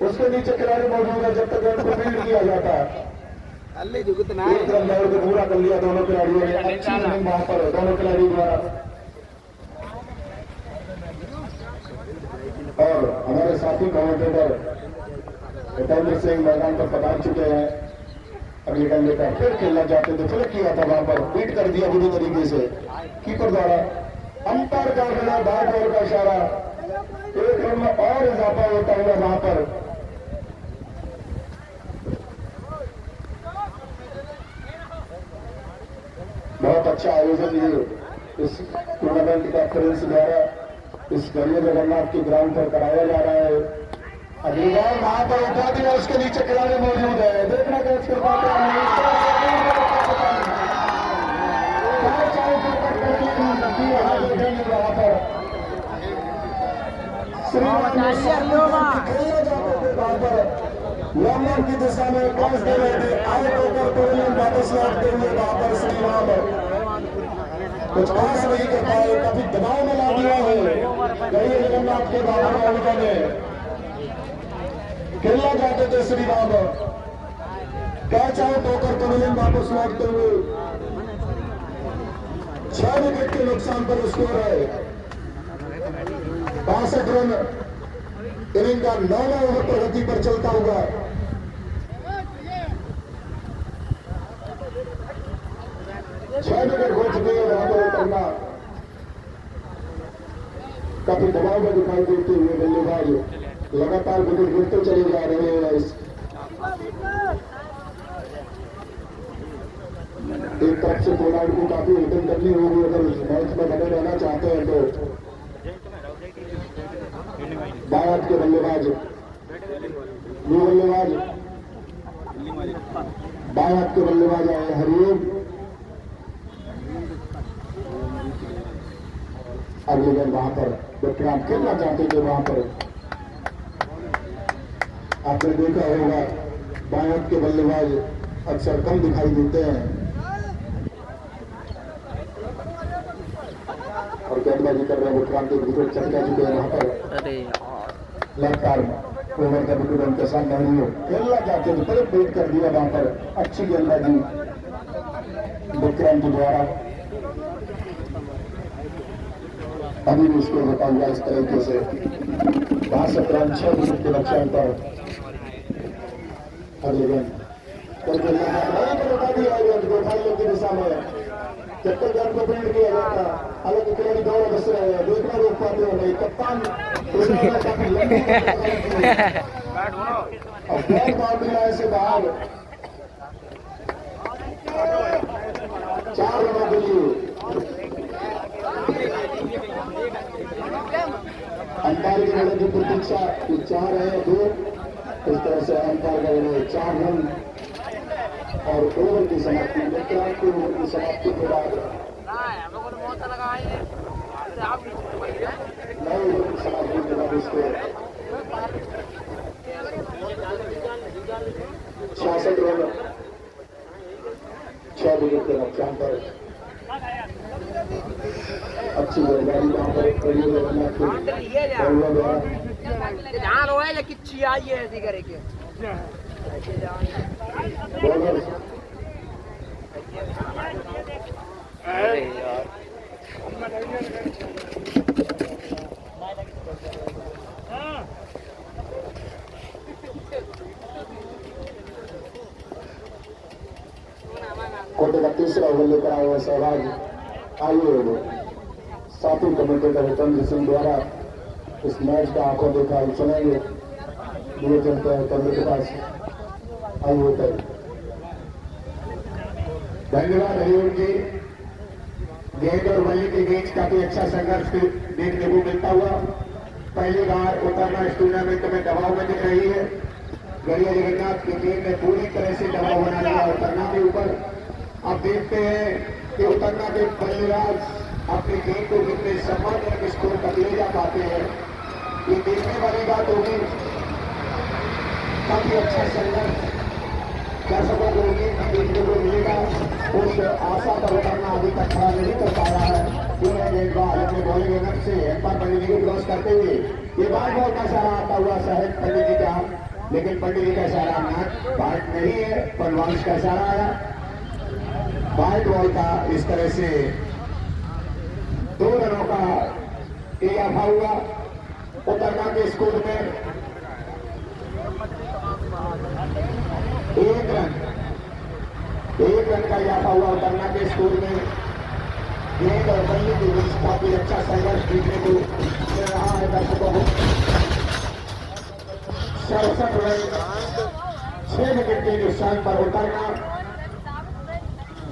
उसके नीचे खिलाड़ी मौजूद है जब तक गेंद को फील्ड किया जाता है। एक रन दौड़ के पूरा कर लिया दोनों खिलाड़ियों ने। अच्छी रनिंग वहां पर दोनों खिलाड़ी द्वारा। और हमारे साथी कमेंटेटर हितेंद्र सिंह मैदान पर पधार चुके हैं। अगली गेंद लेकर फिर खेलना चाहते थे, फिर किया था वहां पर, बीट कर दिया बुरी तरीके से कीपर द्वारा। अंपायर का कहना बैट बॉल का इशारा, 1 रन में और इजाफा होता हुआ वहां पर। बहुत अच्छा आयोजन ये इस टूर्नामेंट का प्रिंस द्वारा इस गणेश जगन्नाथ के ग्राउंड पर कराया जा रहा है। अभी बॉल वहां पर उठा दिया, उसके नीचे खिलाड़ी मौजूद है, देखना कैच कर पाते हैं नहीं। वहां पर लंबन की दिशा में क्रॉस दे रहे थे, आउट होकर टोलियन वापस लौटते हुए वहां पर श्रीराम कुछ खास नहीं कर पाए, काफी दबाव में ला दिया है गणेश जगन्नाथ के बाबा ने। खेलना चाहते थे श्रीराम, कैच आउट होकर टोलियन वापस लौटते हुए 6 विकेट के नुकसान पर स्कोर है 62 रन। इनिंग का 9वां ओवर प्रगति पर चलता हुआ 6 विकेट हो चुके हैं। वहां पर उतरना काफी दबाव में दिखाई देते हुए बल्लेबाज लगातार विकेट गिरते चले जा रहे हैं। एक तरफ से पोलार्ड को काफी हिटिंग करनी होगी अगर इस मैच में बने रहना चाहते हैं तो। बायत के बल्लेबाज बायत के बल्लेबाज आए हरिओम। अगले दिन वहां पर विक्रांत खेलना चाहते थे, वहां पर आपने देखा होगा बायत के बल्लेबाज अक्सर कम दिखाई देते हैं और गेंदबाजी कर रहे हैं। विक्रांत एक विकेट चटका चुके हैं वहां पर। लगातार ओवर का विकेट उनके साथ नहीं हो, खेलना चाहते थे पर बेट कर दिया वहां पर। अच्छी गेंदबाजी विक्रांत द्वारा। अभी भी उसको बता हुआ इस तरीके से 62 रन 6 विकेट के नुकसान पर। अगले गेंद बता दिया की दिशा में चक्कर गेंद को फील्ड किया जाता, हालांकि खिलाड़ी दौड़ बस रहे हैं, देखना रोक पाते हो नहीं। कप्तान और बॉल बाउंड्री लाइन से बाहर 4 रनों के लिए अंपायर की निर्णय की प्रतीक्षा 4 है 2। इस तरह से अंपायर का निर्णय 4 रन और ओवर की समाप्ति विक्रांत की ओवर की समाप्ति के बाद 9 ओवर की समाप्ति के बाद इसको 66 रन 6 विकेट के नुकसान पर अच्छी गेंदबाजी वहां पर ध्यान हो या किच्ची आई है ऐसी करेंगे अरे यार कोटे का तीसरा ओवर लेकर आए हैं सहवाग। आइए साथी कमेंटेटर चंद्र सिंह द्वारा इस मैच का आंखों देखा सुनेंगे। लिए चलते हैं चंद्र के पास। आइए धन्यवाद हरिओम जी। गेंद और बल्ले के बीच काफी अच्छा संघर्ष देखने को मिलता हुआ पहली बार उतरना इस टूर्नामेंट में दबाव में दिख रही है। गणेश जगन्नाथ की टीम ने पूरी तरह से दबाव बना लिया उतरना के ऊपर। आप देखते हैं कि उतरना के बल्लेबाज अपनी टीम को कितने सम्मानजनक स्कोर तक ले जा पाते हैं, ये देखने वाली बात होगी। काफी अच्छा संघर्ष दर्शकों को देखने को मिलेगा। उस आशा पर उतरना अभी तक खड़ा नहीं कर पाया है। गेंदबाज अपने बॉलिंग एनर्जी से एम्पायर पंडित जी को क्रॉस करते हुए ये बार बॉल का इशारा आता हुआ शायद पंडित जी का, लेकिन पंडित जी का इशारा बाइट नहीं है, पनवांश का इशारा आया। बाइट बॉल का इस तरह से 2 रनों का इजाफा हुआ उतरना के स्कोर में। 1 रन का इजाफा हुआ उतरना के स्कोर में। गेंद और बल्ले के बीच काफी अच्छा संघर्ष देखने को मिल रहा है दर्शकों को। 67 रन 6 विकेट के नुकसान पर उतरना।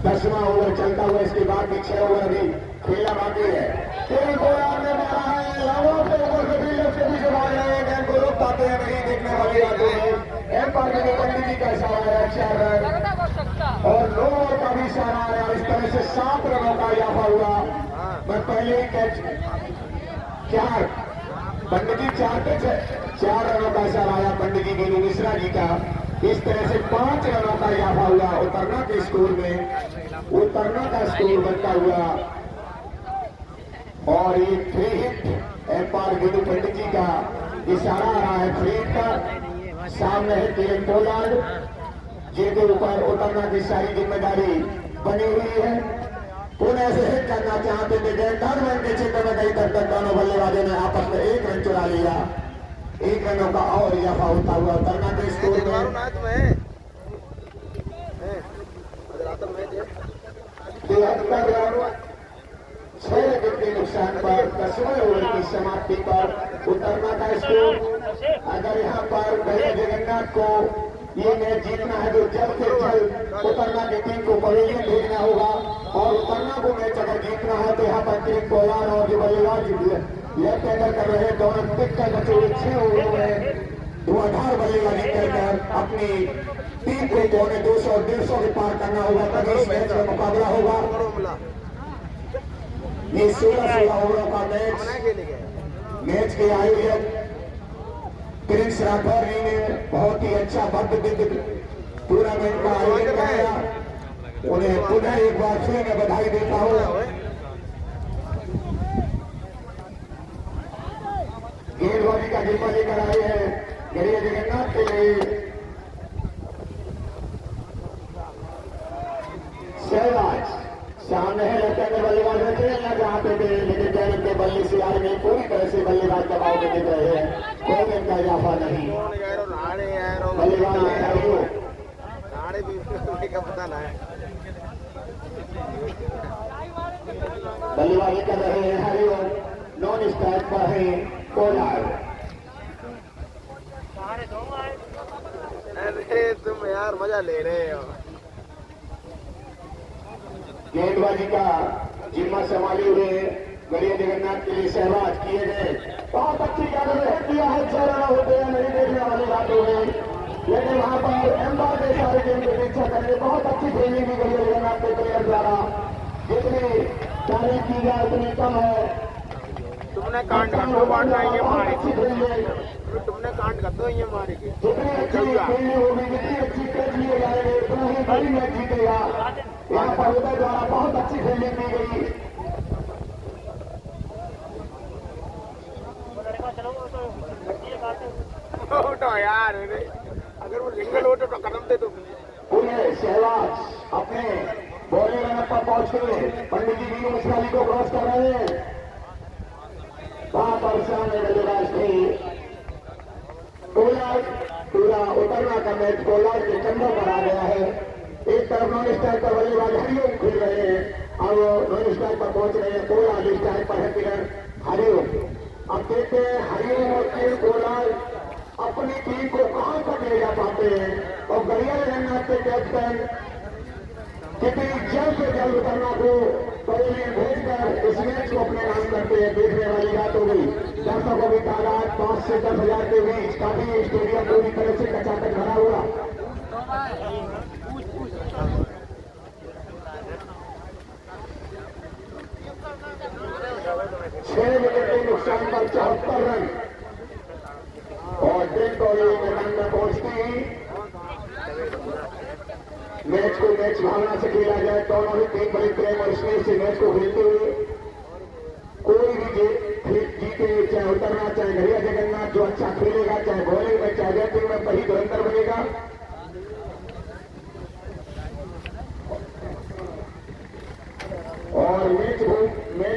10वां ओवर चलता हुआ इसके बाद भी 6 ओवर अभी खेलना बाकी है। गेंद को मारा है, के पीछे भाग रहे हैं, गेंद को रोकता पाते हैं नहीं देखने वाली बातों में। एम्पायर में पंडित जी का इशारा है 4 रन और 9 ओवर का भी इशारा आया। इस तरह से 7 रनों का इजाफा हुआ। मैं पहले ही कैच 4 पंडित जी 4 रनों का इशारा आया पंडित जी बेनू मिश्रा जी का। इस तरह से 5 रनों का इजाफा हुआ उतरना के स्कोर में। उतरना का स्कोर बनता हुआ और ये 3 हिट एम्पायर बेनू पंडित जी का इशारा आ रहा है 3 हिट का। सामने है केएम पोलार्ड जिनके ऊपर उतरना की सारी जिम्मेदारी बनी हुई है। पुणे से हिट करना चाहते थे थर्ड रन के क्षेत्र में गई तब तक दोनों बल्लेबाजों ने आपस में 1 रन चुरा लिया। 1 रनों का और इजाफा होता हुआ उतरना के स्कोर में 6 विकेट के नुकसान पर 10वें ओवर की समाप्ति पर उतरना का स्कोर। अगर यहाँ पर भैया जगन्नाथ को ये मैच जीतना है तो जल्द से जल्द उतरना की टीम को पवेलियन भेजना होगा और उतरना को मैच अगर जीतना है तो यहाँ पर किरण पोलार्ड और जो बल्लेबाज लेफ्ट हैंडर कर रहे हैं दोनों पिक कर बचे 6 ओवरों में 18 बल्लेबाजी कर अपनी टीम को 200-150 के पार करना होगा तभी इस मैच का मुकाबला होगा। ये 16 ओवरों का मैच के आयोजक प्रिंस राठौर जी ने बहुत ही अच्छा भव्य टूर्नामेंट का आयोजन कराया। उन्हें पुनः एक बार फिर मैं बधाई देता हूँ। गेंदबाजी का जिम्मा लेकर आए हैं गणेश जगन्नाथ के लिए सहवाज। सामने है लेफ्ट हैंडर बल्लेबाज खेलना चाहते थे लेकिन जैन के बल्ले से आगे पूरी तरह से बल्लेबाज दबाव में दिख रहे हैं। कोई इनका इजाफा नहीं। बल्लेबाज बल्लेबाजी कर रहे हैं हरिओम। नॉन स्ट्राइक पर है पोलार्ड। अरे तुम यार मजा ले रहे हो। गेंदबाजी का जिम्मा संभाले हुए गणेश जगन्नाथ के लिए सहवाज किए गए। बहुत अच्छी गेंद किया है 6 रन होते हैं नहीं देखने वाली बात हो गई लेकिन वहां पर एम्पायर के सारे गेम की परीक्षा करके बहुत अच्छी फील्डिंग की गई है जगन्नाथ के प्लेयर द्वारा। जितनी तारीफ की जाए उतनी कम है। तुमने कांड कर दो तुमने कांड कर दो ये मारे के जितनी अच्छी फील्डिंग होगी जितनी अच्छी कैच लिए जाएंगे उतना ही बड़ी मैच जीतेगा। यहाँ पर उदय द्वारा बहुत अच्छी फील्डिंग की गई। उठो यार अगर वो सिंगल हो तो कदम दे दो। पुणे सहवाज अपने बॉलिंग रन पर पहुंच के पंडित जी बीनू मिश्रा जी को क्रॉस कर रहे हैं। वहां पर सामने बल्लेबाज थे पोलार्ड। पूरा उतरना का मैच पोलार्ड के कंधों पर आ गया है। एक तरफ नॉन स्ट्राइक पर बल्लेबाज हरिओम खेल रहे हैं और वो नॉन स्ट्राइक पर पहुंच रहे हैं। पोलार्ड स्ट्राइक पर है किरण हरिओम। अब देखते हैं हरिओम और किरण पोलार्ड अपनी टीम को कहां तक ले जा पाते हैं और गणेश जगन्नाथ के कैप्टन कितनी जल्द से जल्द उतरना को पवेलियन भेजकर इस मैच को अपने नाम करते हैं। देखने वाली बात हो गई। दर्शकों की तादाद 5 से 10 हजार के बीच काफी स्टेडियम पूरी तरह से कचाकच भरा हुआ। 6 विकेट के नुकसान पर 74 रन और डेढ़ कोहली मैदान में पहुंचते ही मैच को मैच भावना से खेला जाए। दोनों ही टीम बड़े प्रेम और स्नेह से मैच को खेलते हुए कोई भी जीते चाहे उतरना चाहे गणेश जगन्नाथ जो अच्छा खेलेगा चाहे बॉलिंग में चाहे बैटिंग में वही धुरंधर बनेगा। और मैच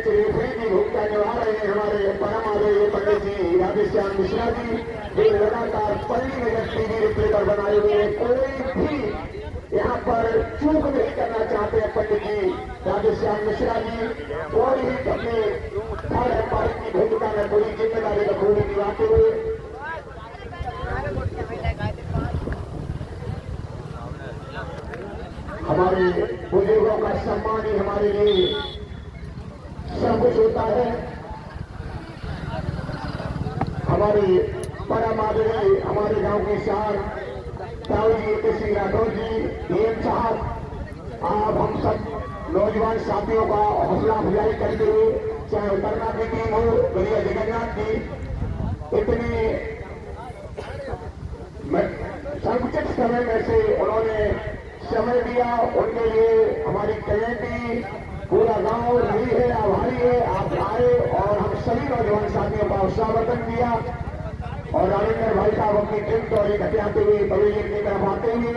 रेफरी की भूमिका निभा रहे हैं हमारे परम आदरणीय पंडित जी राधेश्याम मिश्रा जी जो लगातार पहली नजर टीवी रिप्ले पर बनाए हुए हैं। कोई भी यहाँ पर चूक नहीं करना चाहते हैं पंडित जी राधेश्याम मिश्रा जी। कोई ही अपने थर्ड एम्पायर की भूमिका में पूरी जिम्मेदारी बखूबी निभाते हुए हमारे बुजुर्गों का सम्मान ही हमारे लिए सब कुछ होता है। हमारे परम आदरणीय हमारे गांव के शान ताऊ जी के राठौर जी डीएम साहब, आप हम सब नौजवान साथियों का हौसला अफजाई करते हुए, चाहे उतरना की टीम हो, गलिया जगन्नाथ की, इतने संकुचित समय में से उन्होंने समय दिया, उनके लिए हमारी कमेटी पूरा गांव रही है, आभारी है। आप आए और हम सभी नौजवान साथियों का उत्साहवर्धन किया और राजेंद्र भाई साहब अपनी टीम को हथियाते हुए पवेलियन की तरफ आते हुए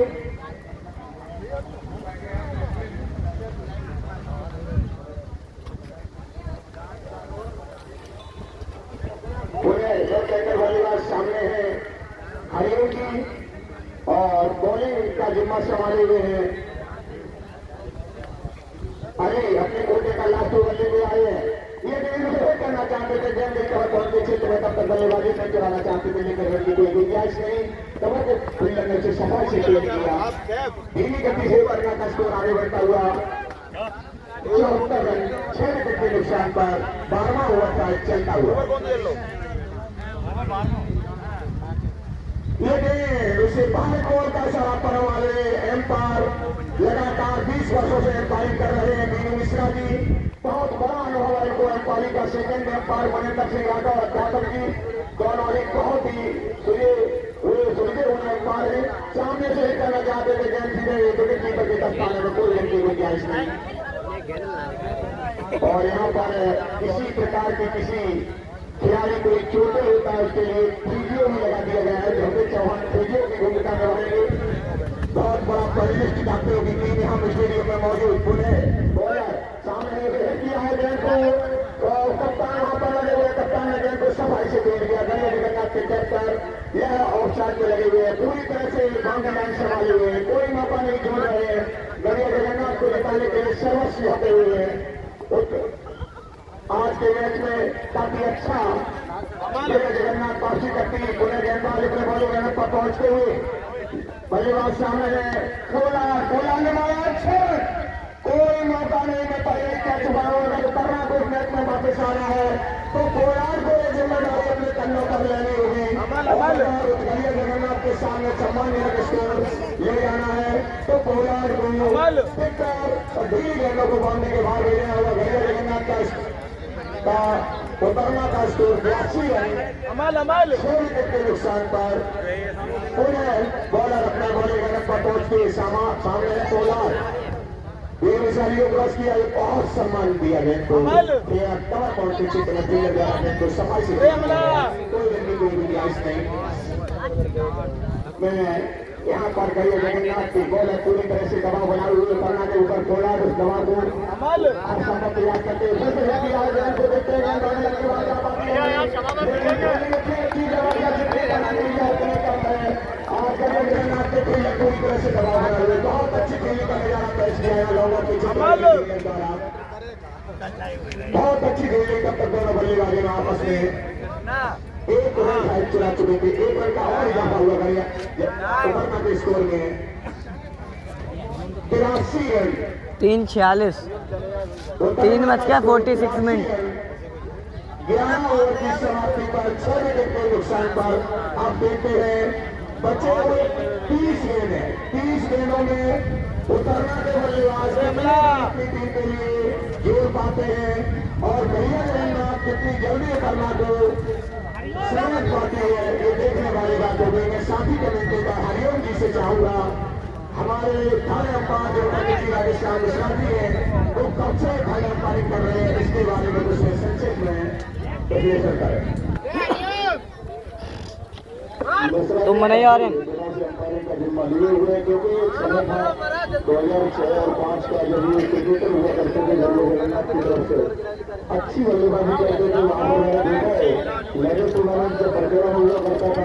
पूरे लेफ्ट हैंडर बल्लेबाज सामने है हरिओम जी और बॉलिंग का जिम्मा संभाले हुए हैं अरे अपने कोटे का लास्ट ओवर लेके आए हैं। ये गेंद करना चाहते थे, गेंद कवर कौन के क्षेत्र में तब तक बल्लेबाजी नहीं चलाना चाहते थे, लेकिन रन की कोई गुंजाइश नहीं। कवर को फील्डर ने उसे सफाई से खेल दिया। धीमी गति से वर्ना का स्कोर आगे बढ़ता हुआ 74 रन 6 विकेट के नुकसान पर 12वां ओवर का चलता हुआ ये गेंद उसे बाहर कोल का इशारा करने वाले एम्पायर लगातार 20 वर्षों से एम्पायरिंग कर रहे हैं बीनू मिश्रा जी। बहुत बड़ा अनुभव है इनको एम्पायरिंग का। सेकंड एम्पायर मनिंदर सिंह यादव अध्यापक जी, दोनों एक बहुत ही सुलझे हुए एम्पायर है। सामने से करना चाहते थे गेंद सीधे विकेट कीपर के दस्ताने में, कोई गेंद की गुंजाइश नहीं। और यहाँ पर किसी प्रकार की किसी खिलाड़ी को एक चोटें होता है उसके लिए फिजियो भी लगा दिया गया है। झंडे चौहान फिजियो की भूमिका निभाएंगे। बहुत बड़ा परिलिस्ट डॉक्टरों की टीम यहाँ स्टेडियम में मौजूद। पुणे बॉलर सामने किया है गेंद को, कप्तान वहां पर लगे हुए, कप्तान ने गेंद को सफाई से खेल दिया। गलिया जगन्नाथ के टेप पर यह ऑफसाइड में लगे हुए हैं, पूरी तरह से बाउंड्री लाइन संभाले हुए हैं, कोई मौका नहीं छोड़ रहे हैं। गलिया जगन्नाथ को जिताने के लिए सर्वस्व होते हुए हैं। आज के मैच में काफी अच्छा जगन्नाथ वापसी करती है। पुणे गेंदबाज अपने बॉलिंग लाइन पर पहुंचते हुए बल्लेबाज सामने है, खोला लगाया, कोई मौका नहीं। मैं पहले कैच मारो, अगर उतरना को मैच में वापस आना है तो कोलार को ये जिम्मेदारी अपने कंधों पर लेनी होगी। गलिया जगन्नाथ के सामने सम्मानजनक स्कोर ले जाना है तो कोलार को ढीली गेंदों को बांधने के बाद भेजना होगा। गलिया जगन्नाथ का उतरना का स्कोर 82 रन 6 विकेट के नुकसान पर पुणे बॉलर अपना बॉलिंग लाइन पर पहुंचते सामने है कोलार। बेमिसालियों क्रॉस किया, बहुत सम्मान दिया गया को कवर पहुंचते क्षेत्र में फील्डर द्वारा गेंद को सफाई से कोई गेंद की कोई गुंजाइश नहीं। मैं यहाँ पर गलिया जगन्नाथ की बॉलर पूरी तरह से दबाव बनाए हुए करना के ऊपर खोला, उस दबाव को याद करते हुए देखते हैं जगन्नाथ के फील्डर पूरी तरह से दबाव बनाए हुए, बहुत अच्छी फील्डिंग का नजारा पेश किया है लोगों के द्वारा। बहुत अच्छी फील्डिंग तब तक दोनों बल्लेबाजों में आपस में एक रन चुरा चुके थे, एक रन का और इजाफा हुआ गया उतरना के स्कोर में 83 रन 3:46 3 बज के 46 मिनट। 11 ओवर की समाप्ति पर 6 विकेट के नुकसान पर आप देखते हैं बचे हुए 30 गेंद है। 30 गेंदों में उतरना के बल्लेबाज अपनी टीम के लिए जोड़ पाते हैं और गलिया जगन्नाथ कितनी जल्दी उतरना को सहमत पाती है, ये देखने वाली बात हो गई। मैं साथी कमेटी का हरिओम जी से चाहूंगा, हमारे थाने अंपायर जो कमेटी राजस्थान मिश्रा जी है वो कब से थाने अंपायरिंग कर रहे हैं, इसके बारे में कुछ संक्षेप में विश्लेषण करें। तुम मनाई आ रहे हैं अंपायरिंग का जिम्मा लिए हुए हैं, क्योंकि एक समय था 2006 और 5 का जब ये क्रिकेटर हुआ करते थे गलिया जगन्नाथ की तरफ से अच्छी बल्लेबाजी करते थे। वहां पर मैंने देखा है लेवल टूर्नामेंट जब बरकरार हुआ करता था,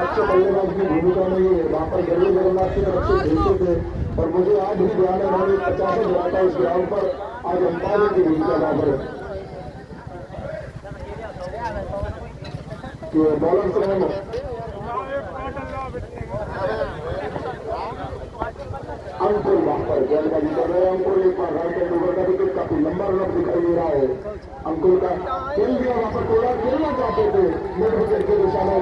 अच्छे बल्लेबाज की भूमिका में ये वहां पर गलिया जगन्नाथ की तरफ से खेलते थे। और मुझे आज भी ध्यान है, मैंने 50 में गया था उस ग्राउंड पर, आज अंपायरिंग की भूमिका वहां पर बॉलर से अंकुर वहां पर गेंदबाजी कर रहे हैं। अंकुर एक बार राइट हैंड ओवर का विकेट काफी लंबा रन दिखाई दे रहा है। अंकुर का खेल दिया, वहां पर कोलार खेलना चाहते थे मिड विकेट के दिशा में,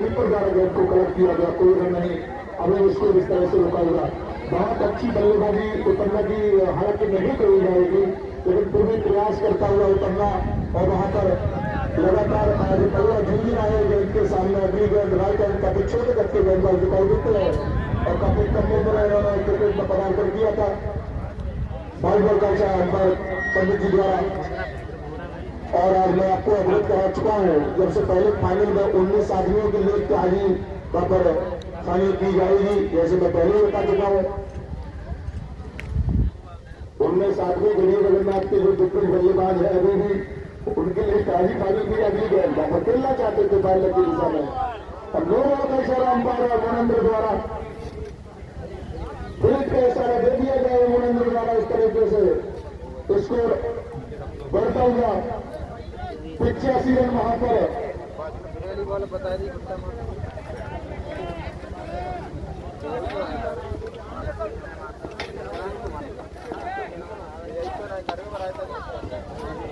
कीपर द्वारा गेंद को कलेक्ट किया गया, कोई रन नहीं। अब इसको इस तरह से रोका हुआ। बहुत अच्छी बल्लेबाजी उतरना की हालांकि नहीं करी जाएगी, लेकिन पूरी प्रयास करता हुआ उतरना और वहां पर लगातार पहला जूनियर आए गेंद के सामने अगली गेंद राइट हैंड काफी छोटे गति गेंदबाज दिखाई देते हैं और काफी कम उम्र है उन्होंने क्रिकेट में पदार्पण किया था। वॉलीबॉल का अंपायर पंडित जी द्वारा। और आज मैं आपको अवगत करा चुका हूँ, जब से पहले फाइनल में 19 आदमियों की लीग की हाजी वहां पर फाइनल की जाएगी, जैसे मैं पहले बता चुका हूँ। 19 आदमी गणेश रविन्द्रनाथ के जो दिग्गज बल्लेबाज है अभी भी उनके लिए ताजी फाइनल की अगली गेंद वहां पर खेलना चाहते थे फाइनल की दिशा में। और नो बॉल का इशारा अंपायर मोनेंद्र द्वारा, फील्ड का इशारा दे दिया गया मोनेंद्र द्वारा। इस तरीके से स्कोर बढ़ता हुआ 85 रन वहां पर।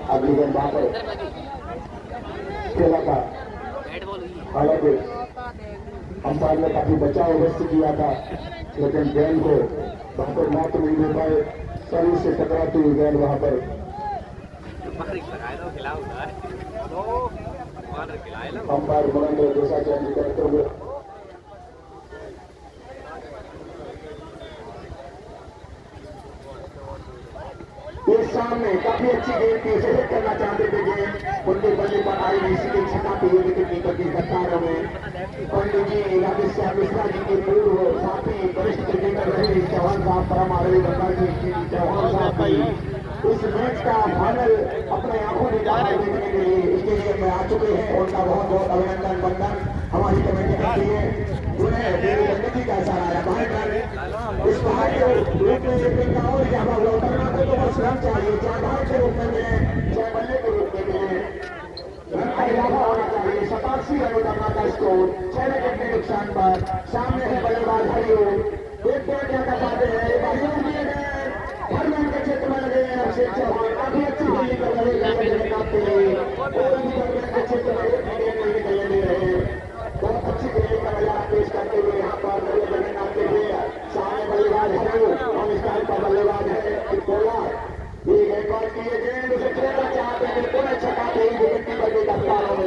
अगली गेंद वहां पर खेला था, हालांकि अंपायर ने काफी बचाव अवश्य किया था, लेकिन गेंद को वहां पर मौत नहीं दे पाए। शरीर से टकराती हुई गेंद वहां पर अंपायर मोनेंद्र दिशा चेंज करते हुए इस सामने काफी अच्छी गेंद थी, सेलेक्ट करना चाहते थे गेंद, उनके बल्ले पर आई इसी के छठा पे विकेट कीपर की कतारों में पंडित जी राकेश श्याम मिश्रा जी के पूर्व साथी वरिष्ठ क्रिकेटर रहे चौहान साहब, परम आदरणीय गंगा जी चौहान साहब भी इस मैच का फाइनल अपने आंखों में देखने के लिए स्टेडियम में आ चुके हैं। उनका बहुत बहुत अभिनंदन वंदन हमारी कमेटी करती है। उन्हें देवी गंदगी का इशारा आया बाहर इस बाहर के रूप में एक और यहाँ उतरना को तो बस रन चाहिए, चाहे बाहर के रूप में मिले चाहे बल्ले के रूप में मिले, रन का इजाफा होना चाहिए। 87 रन उतरना का स्कोर 6 विकेट के नुकसान पर। सामने है बल्लेबाज हरिओम, एक बॉल क्या कर पाते हैं, हरिओम दिए गए हरिओम के क्षेत्र में लगे हैं अभिषेक चौहान, काफी अच्छी फील्डिंग कर रहे के क्षेत्र में एक विकेट नहीं निकलने दे रहे हैं। बहुत अच्छी फील्डिंग का नजारा पेश करते हुए यहाँ पर जगन्नाथ के लिए सामने बल्लेबाज हरिओम और इस टाइम का बल्लेबाज है कोला। एक बार की ये गेंद उसे खेलना चाहते हैं, कोई छक्का नहीं, विकेट कीपर के कप्तानों में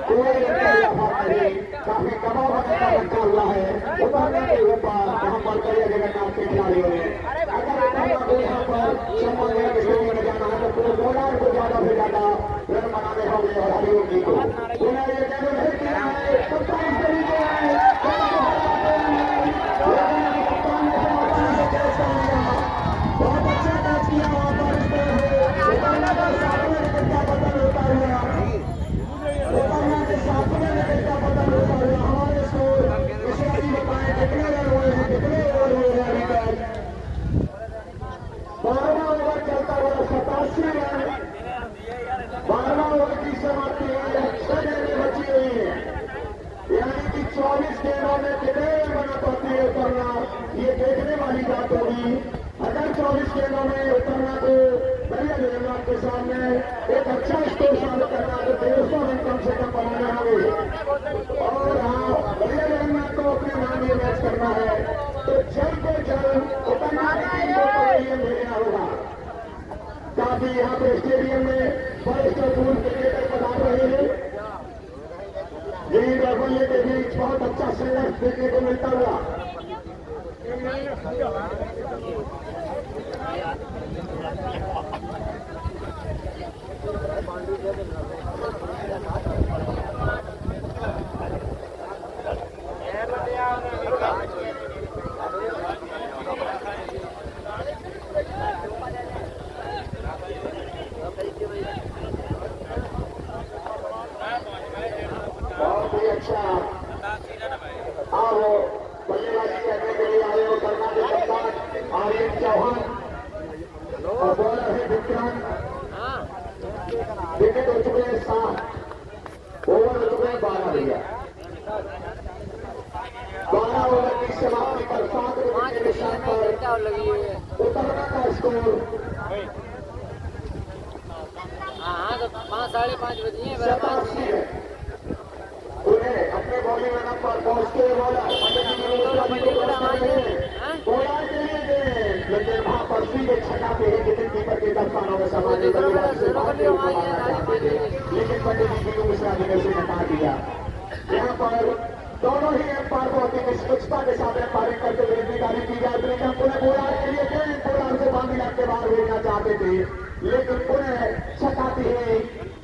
कोई नहीं, काफी दबाव रखा हुआ है उतरने के ऊपर यहाँ पर कई जगन्नाथ के खिलाड़ियों ने। अगर उतरना को यहाँ पर सम्मान के स्टेडियम में जाना है तो पूरे बॉलर को ज्यादा से ज्यादा रन बनाने होंगे और हरिओम जी को उन्हें ये गेंद नहीं किया है। कप्तान इस तरीके बहुत अच्छा कैच किया वहां पर उतरना का 7वें विकेट का पतन होता हुआ, उतरना के 7वें विकेट का पतन होता हुआ हमारे स्कोर इसे अभी बताएं कितने रन हुए हैं, कितने ओवर हुए हैं अभी तक। 12वां ओवर चलता हुआ 87 रन, 12वां ओवर की समाप्ति 6 गेंदें बची हुई है, यानी कि 24 गेंदों में कितने रन बना पाती है उतरना, ये देखने वाली बात होगी। अगर 24 गेंदों में उतरना को बढ़िया जगन्नाथ के सामने एक अच्छा स्कोर साबित करना तो 150 रन कम से कम बनाना होंगे। और हाँ, बढ़िया जगन्नाथ को अपने नाम ये मैच करना है तो जल्द से जल्द उतरना की टीम को पवेलियन भेजना होगा। काफी यहाँ पे स्टेडियम में वरिष्ठ पूर्व क्रिकेटर पधार रहे हैं, गेंद और बल्ले के बीच बहुत अच्छा संघर्ष देखने को मिलता हुआ। बहुत ही अच्छा और बल्लेबाजी करने के लिए आए उतरना के कप्तान आर्यन चौहान और बॉलर है विक्रांत। विकेट हो चुके हैं 7, ओवर हो चुके हैं 12 भैया। 12 ओवर की समाप्ति पर 7 विकेट के निशान पर उतरना का स्कोर 5 साढ़े 5 बजे उन्हें अपने बॉलिंग में लेकिन वहां पर सीधे छटाते हैं विकेट कीपर के दफ्तारों में सवाल लेकिन पंडित जी को मिश्रा जी ने उसे हटा दिया। यहाँ पर दोनों ही एम्पायर को अपनी निष्पक्षता के साथ एम्पायरिंग करते हुए जिम्मेदारी की जाए। ब्रिकम पुनः बोलार के लिए बोलार से बांधी के बाहर भेजना चाहते थे, लेकिन पुनः छटाती है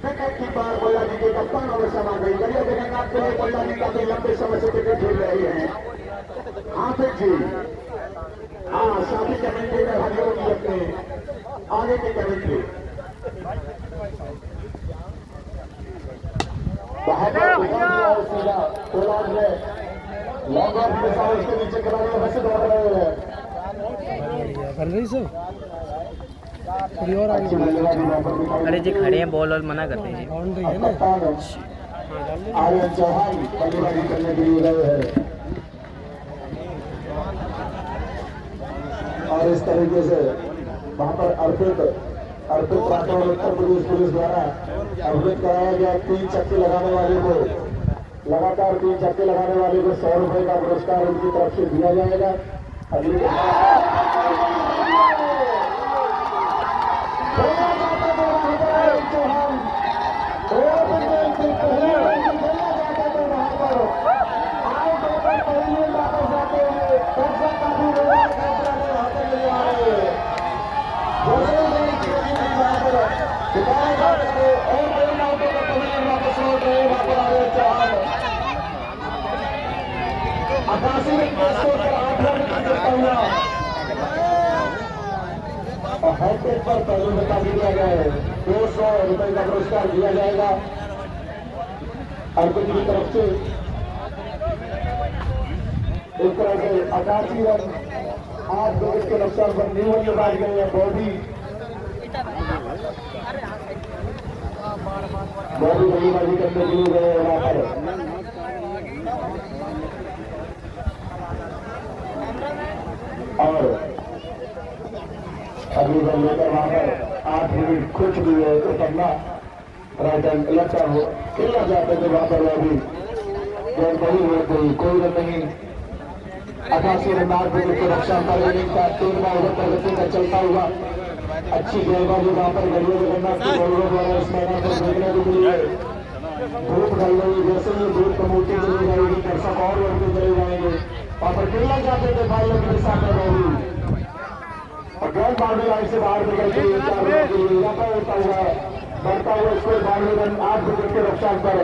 विकेट कीपर बोला जी के कप्तानों में समा गई। गलिया जगन्नाथ के लिए बोला जी काफी लंबे समय से क्रिकेट खेल रहे हैं। हाफिज जी हाँ शादी कमेंट्री में भाइयों की अपने आगे की कमेंट्री सीधा पोलार्ड में लॉन्ग ऑफ के साथ उसके नीचे खिलाड़ी वैसे दौड़ रहे हैं। कर रही सो थोड़ी और आगे। अरे जी खड़े हैं, बॉल और मना करते हैं जी। बाउंड्री है ना। आर्यन चौहान बल्लेबाजी करने के लिए गए हैं और इस तरीके से वहां पर अर्पित राठौर उत्तर प्रदेश पुलिस द्वारा अवगत कराया गया। 3 चक्के लगाने वाले को लगातार 3 चक्के लगाने वाले को 100 रुपए का पुरस्कार उनकी तरफ से दिया जाएगा। अगली हैट्रिक पर पहले बता दिया गया है 200 रुपए का पुरस्कार दिया जाएगा अर्पित की तरफ से। इस तरह से 88 रन 8 विकेट के नुकसान पर न्यूमन में बाज गए हैं। बॉडी बल्लेबाजी करने के लिए गए वहां पर और अगली बॉल लेकर वहां पर 8 मिनट कुछ भी है तो करना राइट हैंड लेफ्ट हैंड हो खेलना चाहते थे वहां पर वो भी गेंद बड़ी हो गई, कोई रन नहीं। 88 रन 8 विकेट के नुकसान पर इनिंग का 13वां ओवर प्रगति का चलता हुआ अच्छी गेंदबाजी वहां पर गलिया जगन्नाथ के बॉलरों द्वारा इस मैदान पर देखने को मिली है। धूप ढल रही, जैसे ही धूप कमोटी चली जाएगी दर्शक और बढ़ते चले जाएंगे। वहां पर खेलना चाहते थे फाइनल के साथ रही और गेंद बाउंड्री लाइन से बाहर निकल के 4 रन के लिए यहाँ पर होता हुआ बढ़ता हुआ स्कोर 92 रन 8 विकेट के नुकसान पर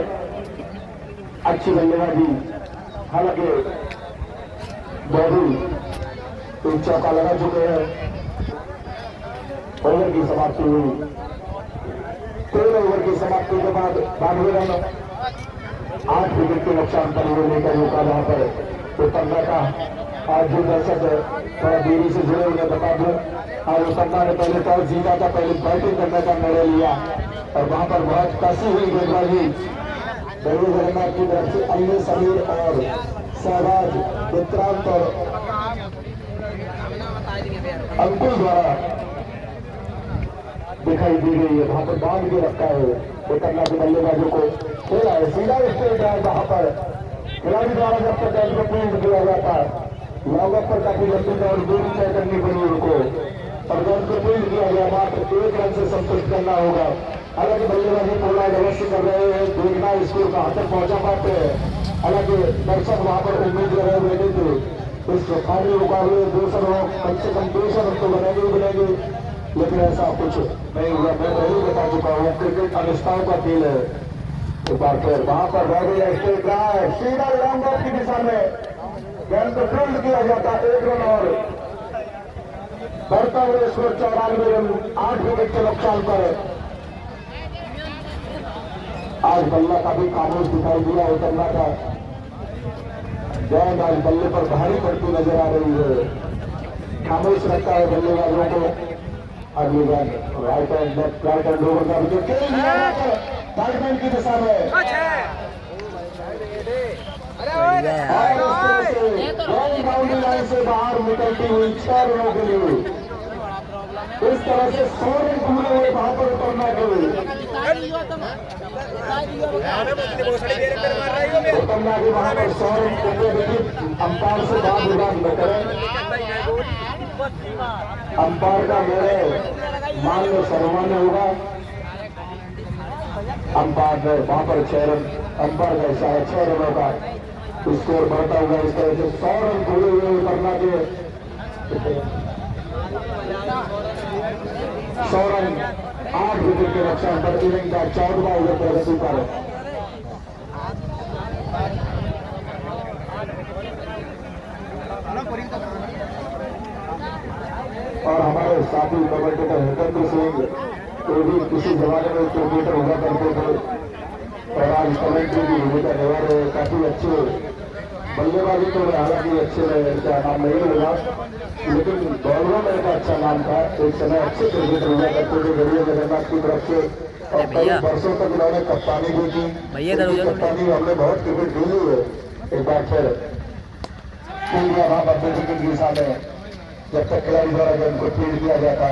अच्छी बल्लेबाजी। हालांकि बॉडी एक चौका लगा चुके हैं। ओवर की समाप्ति हुई 13 ओवर की समाप्ति के बाद 92 रन 8 विकेट के नुकसान पर वो लेकर रुका वहां पर तो 15 का। आज जो दर्शक थोड़ा देरी से जुड़े उन्हें बता दूं आज उत्तरना ने पहले टॉस जीता था, पहले बैटिंग करने का निर्णय लिया और वहां पर बहुत कसी हुई गेंदबाजी गलिया जगन्नाथ की तरफ से अन्य समीर और सहवाज विक्रांत और अंकुल द्वारा दिखाई दी गई है। वहां पर बांध के रखा है उत्तरना के बल्लेबाजों को खेला है सीधा स्ट्रेट ड्राइव। वहां पर खिलाड़ी द्वारा जब तक गेंद को फील्ड किया जाता लॉन्ग ऑफ पर काफी लंबी और दूरी तय करनी पड़ी उनको और गेंद को फील्ड किया गया मात्र 1 रन से संतुष्ट करना होगा। हालांकि बल्लेबाजी पूरा अवश्य कर रहे हैं, देखना स्कोर कहां तक पहुंचा पाते हैं। हालांकि दर्शक वहां पर उम्मीद लगाए बैठे थे इस फाइनल मुकाबले 200 रन कम से कम 200 रन तो बनेंगे ही बनेंगे, लेकिन ऐसा कुछ नहीं हुआ। मैं पहले बता चुका हूँ क्रिकेट अनिश्चितताओं का खेल है। एक बार फिर वहां पर रॉबी स्ट्रेट ड्राइव सीधा लॉन्ग ऑफ की दिशा में गेंद को फील्ड किया जाता 1 रन और बढ़ता हुआ स्कोर 94 रन 8 विकेट के नुकसान पर। आज बल्ला काफी खामोश दिखाई दिया उत्तरना का। गेंद आज बल्ले पर भारी पड़ती नजर आ रही है, खामोश रखता है बल्लेबाजों को। अगली गेंद right hand left right hand over का विकेट राइट हैंड की दिशा में बाउंड्री लाइन से बाहर निकलती हुई 6 रनों के लिए इस तरह से 100 रन पूरे हुए वहां पर उतरना के लिए उतरना भी वहां पर 100 रन अंपायर से बात विवाद न करें। अंपायर का मेरे मान लो सर्वमान्य होगा। अंपायर ने वहां पर 6 रन, अंपायर का इशारा 6 रनों का स्कोर बढ़ता हुआ इस तरह से 100 रन पूरे हुए उतरना के 100 रन 8 विकेट के नुकसान पर इनिंग का 14वां ओवर प्रगति पर। और हमारे साथी कमेंटेटर हितेंद्र सिंह तो भी किसी जमाने में क्रिकेटर हुआ करते थे और आज कमेंट्री की भूमिका निभा रहे। काफी अच्छे बल्लेबाजी तो हालांकि अच्छे का नाम नहीं मिला, लेकिन बॉलरों में का अच्छा नाम था। एक समय अच्छे क्रिकेटर हुआ करते थे गढ़िया जगन्नाथ की तरफ से और कई वर्षों तक इन्होंने कप्तानी भी की। कप्तानी हमने बहुत क्रिकेट खेली है। एक बार फिर वहां पर क्रिकेट की सामने जब तक खिलाड़ी द्वारा गेंद को फील्ड किया जाता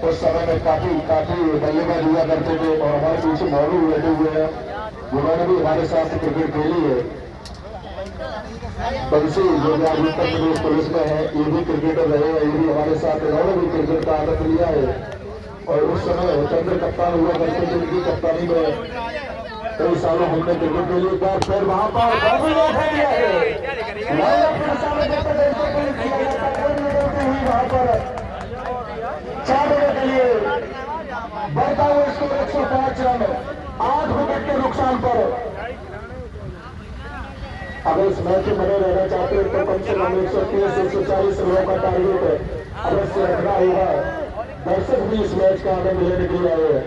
उस समय में काफी बल्लेबाज हुआ करते थे और हमारे पीछे मौलू बैठे हुए हैं जिन्होंने भी हमारे साथ क्रिकेट खेली है। बंसी जो कि आज उत्तर प्रदेश पुलिस में है, ये भी क्रिकेटर रहे हैं, ये भी हमारे साथ इन्होंने भी क्रिकेट का आनंद लिया है। और उस समय चंद्र कप्तान हुआ करते थे, उनकी कप्तानी में कई सालों हमने क्रिकेट के लिए किया। फिर वहां पर वहां पर 4 ओवर के लिए बढ़ता हुआ स्कोर 105 रन 8 विकेट के नुकसान पर। अगर इस मैच में बने रहना चाहते हैं तो कम से कम 130-140 रनों का टारगेट अवश्य रखना होगा। दर्शक भी इस मैच का आनंद लेने के लिए आए हैं।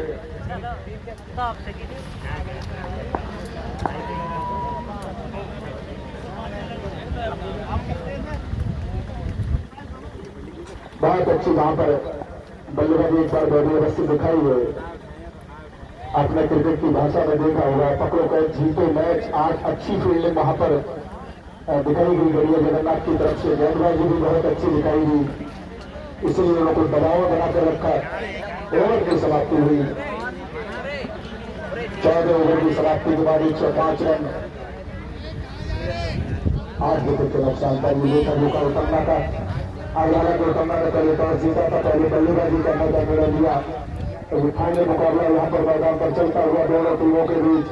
बहुत अच्छी वहां पर बल्लेबाजी एक बार बॉडी अवश्य दिखाई है। आपने क्रिकेट की भाषा में देखा होगा, पकड़ो कैच जीतो मैच। आज अच्छी फील्डिंग वहां पर दिखाई गई गढ़िया जगन्नाथ की तरफ से। गेंदबाजी भी बहुत अच्छी दिखाई दी, इसलिए उनको दबाव बनाकर रखा। ओवर की समाप्ति हुई, 14 ओवर की समाप्ति के बाद 105 रन 8 विकेट के नुकसान पर। ये था मौका उतरना का। हरियाणा को उतरना ने पहले टॉस जीता था, पहले बल्लेबाजी करने का निर्णय लिया। तो फाइनल मुकाबला यहाँ पर मैदान पर चलता हुआ दोनों टीमों के बीच।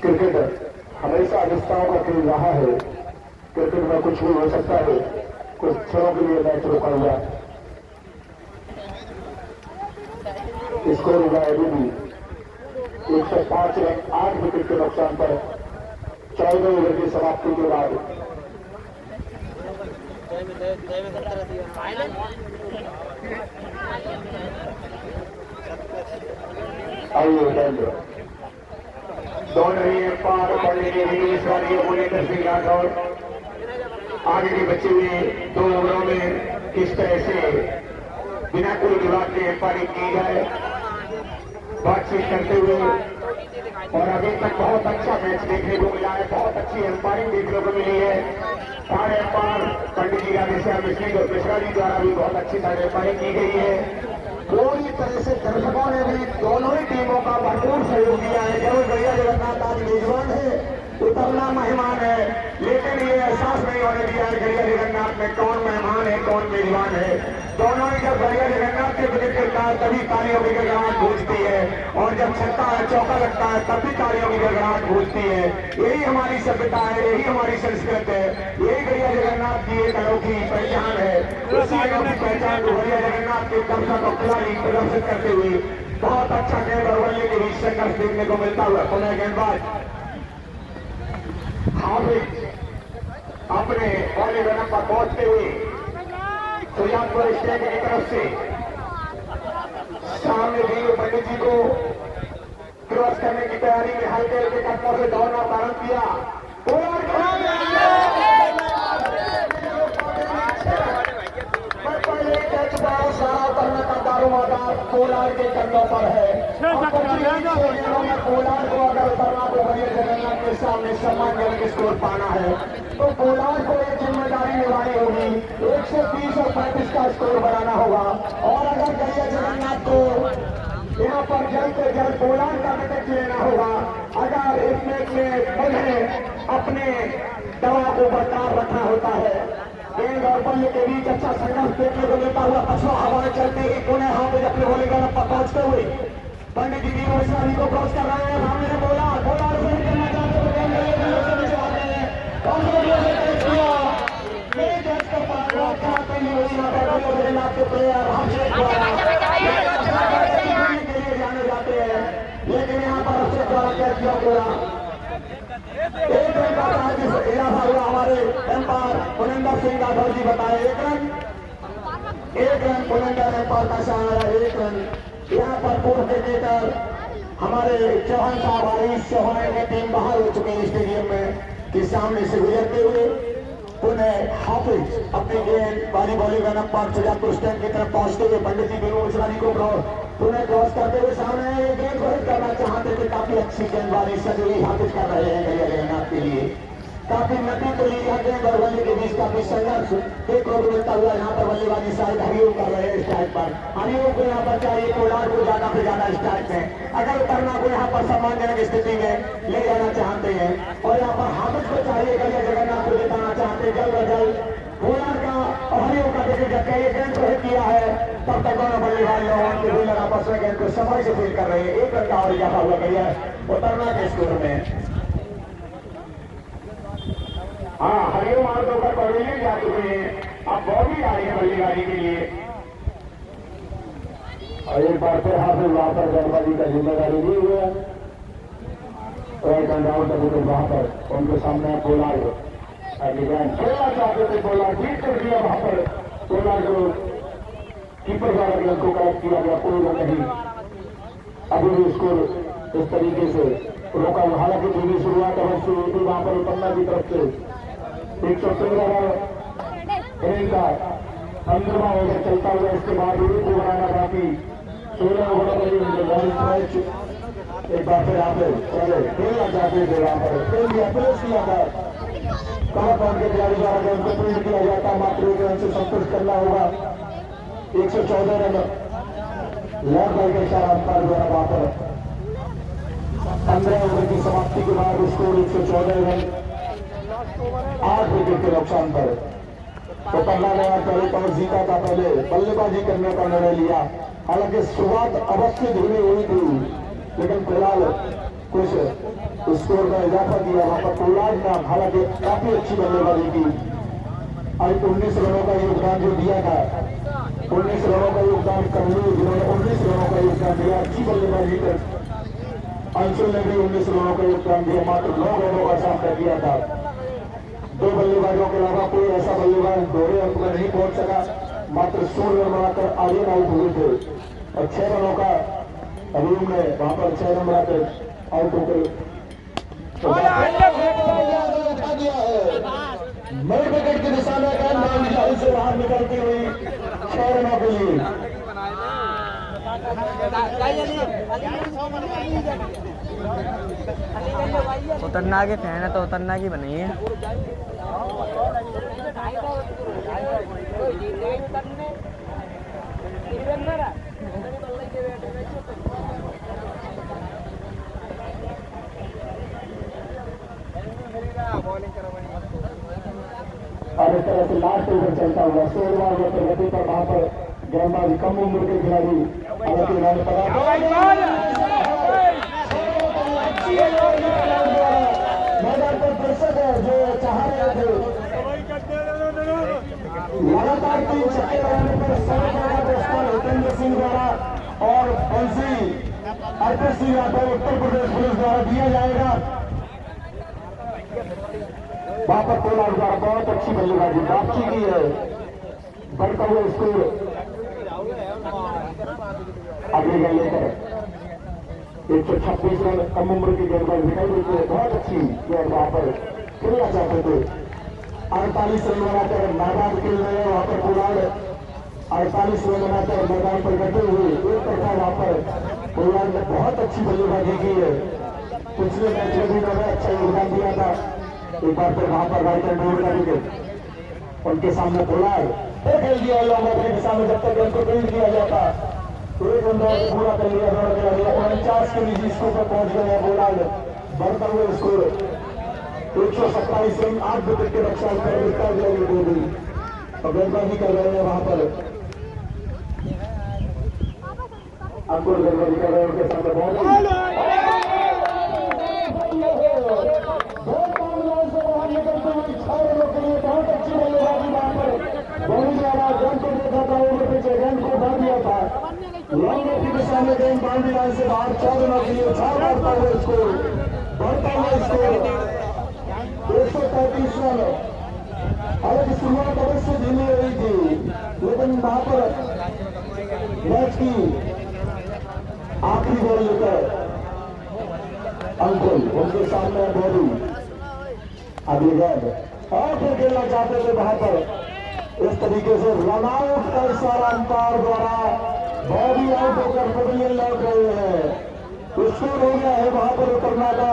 क्रिकेट हमेशा रिश्ताओं का खेल रहा है। क्रिकेट में कुछ भी हो सकता है। कुछ क्षणों के लिए मैच रुका हुआ। स्कोर हुआ अभी भी 105 रन 8 विकेट के नुकसान पर 14 ओवर की समाप्ति के बाद। आइए दौड़ रही है पार पड़ने के लिए इस बार ये भुवनेश्वर सिंह राठौर आगे के बचे हुए 2 ओवरों में किस तरह से बिना कोई विवाद के एम्पायरिंग की जाए बातचीत करते हुए। और अभी तक बहुत अच्छा मैच देखने को मिला है, बहुत अच्छी एम्पायरिंग देखने को मिली है। साढ़े एम्पायर पंडित जी राधेश्याम मिश्रा जी द्वारा भी बहुत अच्छी साढ़े एम्पायरिंग की गई है। पूरी तरह से दर्शकों ने भी दोनों ही टीमों का भरपूर सहयोग दिया है। केवल गढ़िया जगन्नाथ आज मेजबान है, उतरना मेहमान है, लेकिन ये एहसास नहीं होने दिया है गढ़िया जगन्नाथ में कौन मेहमान है कौन मेजबान है। दोनों ही जब गढ़िया जगन्नाथ के विकेट गिरता है तभी तालियों की गड़गड़ाहट गूंजती है, और जब छक्का है चौका लगता है तब भी तालियों की गड़गड़ाहट गूंजती है। यही हमारी सभ्यता है, यही हमारी संस्कृति है, यही गढ़िया जगन्नाथ की एक अनोखी पहचान है। उसी अनोखी पहचान को गढ़िया जगन्नाथ के दर्शक और खिलाड़ी प्रदर्शित करते हुए बहुत अच्छा गेंद और बल्ले के बीच संघर्ष देखने को मिलता हुआ। पुनः गेंदबाज हाफिज अपने बॉलिंग रन पर पहुंचते हुए सुजानपुर स्टेट की तरफ से सामने वीर पंडित जी को क्रॉस करने की तैयारी में हल्के हल्के कदमों से दौड़ना प्रारंभ किया। पहले कैच पाओ सारा करने का दारोमदार कोलार के कंधों पर है। कोलार को अगर उतरना तो गढ़िया जगन्नाथ के सामने सम्मानजनक स्कोर पाना है तो कोलार को एक जिम्मेदारी निभानी होगी। 130 और 35 का स्कोर बनाना होगा। और अगर गढ़िया जगन्नाथ को यहाँ पर जल्द से जल्द पोलार्ड का विकेट लेना होगा अगर इस मैच में मुझे अपने दवा को बरकरार रखना होता है। गेंद और बल्ले के बीच अच्छा संघर्ष देखने को मिलता हुआ पछुआ हवाएं चलते ही कोने हाथ में अपने बॉलिंग पर पहुंचते हुए पंडित जी की वैशाली को क्रॉस कर रहे हैं। सामने से बोला करना चाहते जाने जाते हैं, लेकिन यहाँ पर अक्षय द्वारा क्या किया गया एक रन का इजाफा हुआ। हमारे एम्पायर पुनिंदर सिंह राठौर जी बताए एक रन पुनिंदर एम्पायर का सहारा 1 रन। यहाँ पर पूर्व क्रिकेटर हमारे चौहान साहब आयुष चौहान की टीम बाहर हो चुके हैं स्टेडियम में कि सामने से गुजरते हुए उन्हें हाफिज अपनी गेंद बारी बॉलिंग रन पर सुजापुर स्टैंड की तरफ पहुंचते हुए पंडित जी बेरोजगारी को पुनः क्रॉस करते हुए सामने गेंद को हिट करना चाहते थे। काफी अच्छी गेंदबाजी सजोई हाफिज कर रहे हैं गलिया जगन्नाथ के लिए। काफी नदी को लिया गेंद और बल्ले के बीच काफी संघर्ष देखने को मिलता हुआ। यहाँ पर बल्लेबाजी शायद हरिओम कर रहे हैं स्ट्राइक पर। हरिओम को यहाँ पर चाहिए पोलार्ड को ज्यादा से ज्यादा स्ट्राइक में अगर उतरना को यहाँ पर सम्मानजनक स्थिति में ले जाना चाहते हैं और यहाँ पर हाफिज को चाहिए गलिया जगन्नाथ को जिताना चाहते हैं जल्द अज जल्द पोलार्ड का और हरिओम का विकेट जब ये गेंद को हिट किया है तब तक दोनों बल्लेबाज लोग आपस में गेंद को समय से फील कर रहे हैं। 1 रन का और इजाफा हुआ गया उतरना के स्कोर में। हाँ हरिओम आउट होकर पवेलियन जा चुके हैं। अब बॉली आ रही है बल्लेबाजी के लिए और एक बार फिर हाफिज वहां पर गेंदबाजी का जिम्मेदारी ली हुई है। राइट एंड आउट का विकेट वहां पर उनके सामने पोलार्ड खेलना चाहते थे। पोलार्ड जीत कर दिया वहां पर पोलार्ड को कीपर द्वारा गेंद को कलेक्ट किया गया कोई रन नहीं। अभी भी स्कोर इस तरीके से रोका। हालांकि टीवी शुरुआत अवश्य हुई थी वहां पर पन्ना की तरफ से 113 रन इनिंग का 15वां ओवर चलता हुआ। इसके बाद एक ओवर आना बाकी 16 ओवर मैच एक बार फिर आप चले खेलना चाहते थे वहां पर खेल दिया प्लेस किया था कवर पॉइंट के खिलाड़ी द्वारा गेंद को फील्ड किया जाता है। मात्र 1 रन से संतुष्ट करना होगा। 114 रन लॉर्ड बॉल के इशारा अंपायर द्वारा वहां पर 15 ओवर की समाप्ति के बाद स्कोर 114 रन 8 विकेट के नुकसान पर। तो पन्ना ने पहले टॉस जीता था, पहले बल्लेबाजी करने का निर्णय लिया। हालांकि शुरुआत अवश्य धीमी हुई थी लेकिन फिलहाल कुछ स्कोर में इजाफा किया वहां पर पोलार्ड ने। हालांकि काफी अच्छी बल्लेबाजी की। आज 19 रनों का योगदान जो दिया था 19 रनों का योगदान करलू जिन्होंने 19 रनों का योगदान दिया। अच्छी बल्लेबाजी कर अंशुल ने भी 19 रनों का योगदान दिया। मात्र 9 रनों का सामना किया था। 2 बल्लेबाजों के अलावा कोई ऐसा बल्लेबाज दोहरे अंक में नहीं पहुंच सका। मात्र 16 रन बनाकर आगे आउट हुए थे और 6 रनों का हरिओम ने वहां पर 6 रन बनाकर आउट होकर नए विकेट की दिशा में गेंद से बाहर निकलती हुई 6 रनों के लिए। उतरना के फैन है तो उतरना की बनी है। और इस तरह से लास्ट ओवर चलता हुआ 16वां ओवर प्रगति पर वहां पर गेंदबाजी कम उम्र के खिलाड़ी मैदान पर दर्शक है जो चाह रहे थे लगातार 3 छक्के लगाने पर हितेंद्र सिंह द्वारा और एनसी अर्पित सिंह यादव उत्तर प्रदेश पुलिस द्वारा दिया जाएगा। वहां पर पोलार्ड द्वारा बहुत अच्छी बल्लेबाजी वापसी की है। बढ़ता हुआ स्कोर अगले गेंद लेकर 126 रन कम उम्र की गेंदबाज दिखाई देती है। बहुत अच्छी गेंद वहां पर खेलना चाहते थे। 48 रन बनाकर मैदान खेल रहे हैं वहां पर पोलार्ड। 48 रन बनाकर मैदान पर डटे हुए एक तरफा वहां पर पोलार्ड ने बहुत अच्छी बल्लेबाजी की है। पिछले मैच में भी उन्होंने अच्छा योगदान दिया था। एक बार फिर वहां पर राइट एंड रोड का विकेट उनके सामने पोलार्ड खेल दिया लॉन्ग ऑफ के सामने जब तक उनको फील्ड किया जाता एक अंदाज पूरा कर लिया दौड़ के आगे 49 के निजी स्कोर पर पहुंच गए हैं बोलाल बढ़ता हुआ स्कोर 127 रन 8 विकेट के रक्षा कर विकटा जाएगी दो भी और गेंदबाजी कर रहे हैं वहां पर अंकुर गेंदबाजी कर रहे हैं उनके सामने बहुत निकलते हुए 6 रनों के लिए बहुत अच्छी बल्लेबाजी वहां पर बहुत ज्यादा गेंद को देखा था उनके पीछे गेंद को भर दिया था लंबे की दिशा में गेंद बाउंड्री लाइन से बाहर 4 रनों के लिए 4 बढ़ता हुआ स्कोर 135 रन। हालांकि शुरुआत अवश्य धीमी रही थी लेकिन वहां पर मैच की आखिरी बॉल लेकर अंकुल उनके सामने बॉडी अगली गेंद और फिर खेलना चाहते थे वहां पर इस तरीके से रन आउट का इशारा अंपायर द्वारा बॉडी आउट होकर पवेलियन लौट रहे हैं स्कोर हो गया है वहां पर उतरना का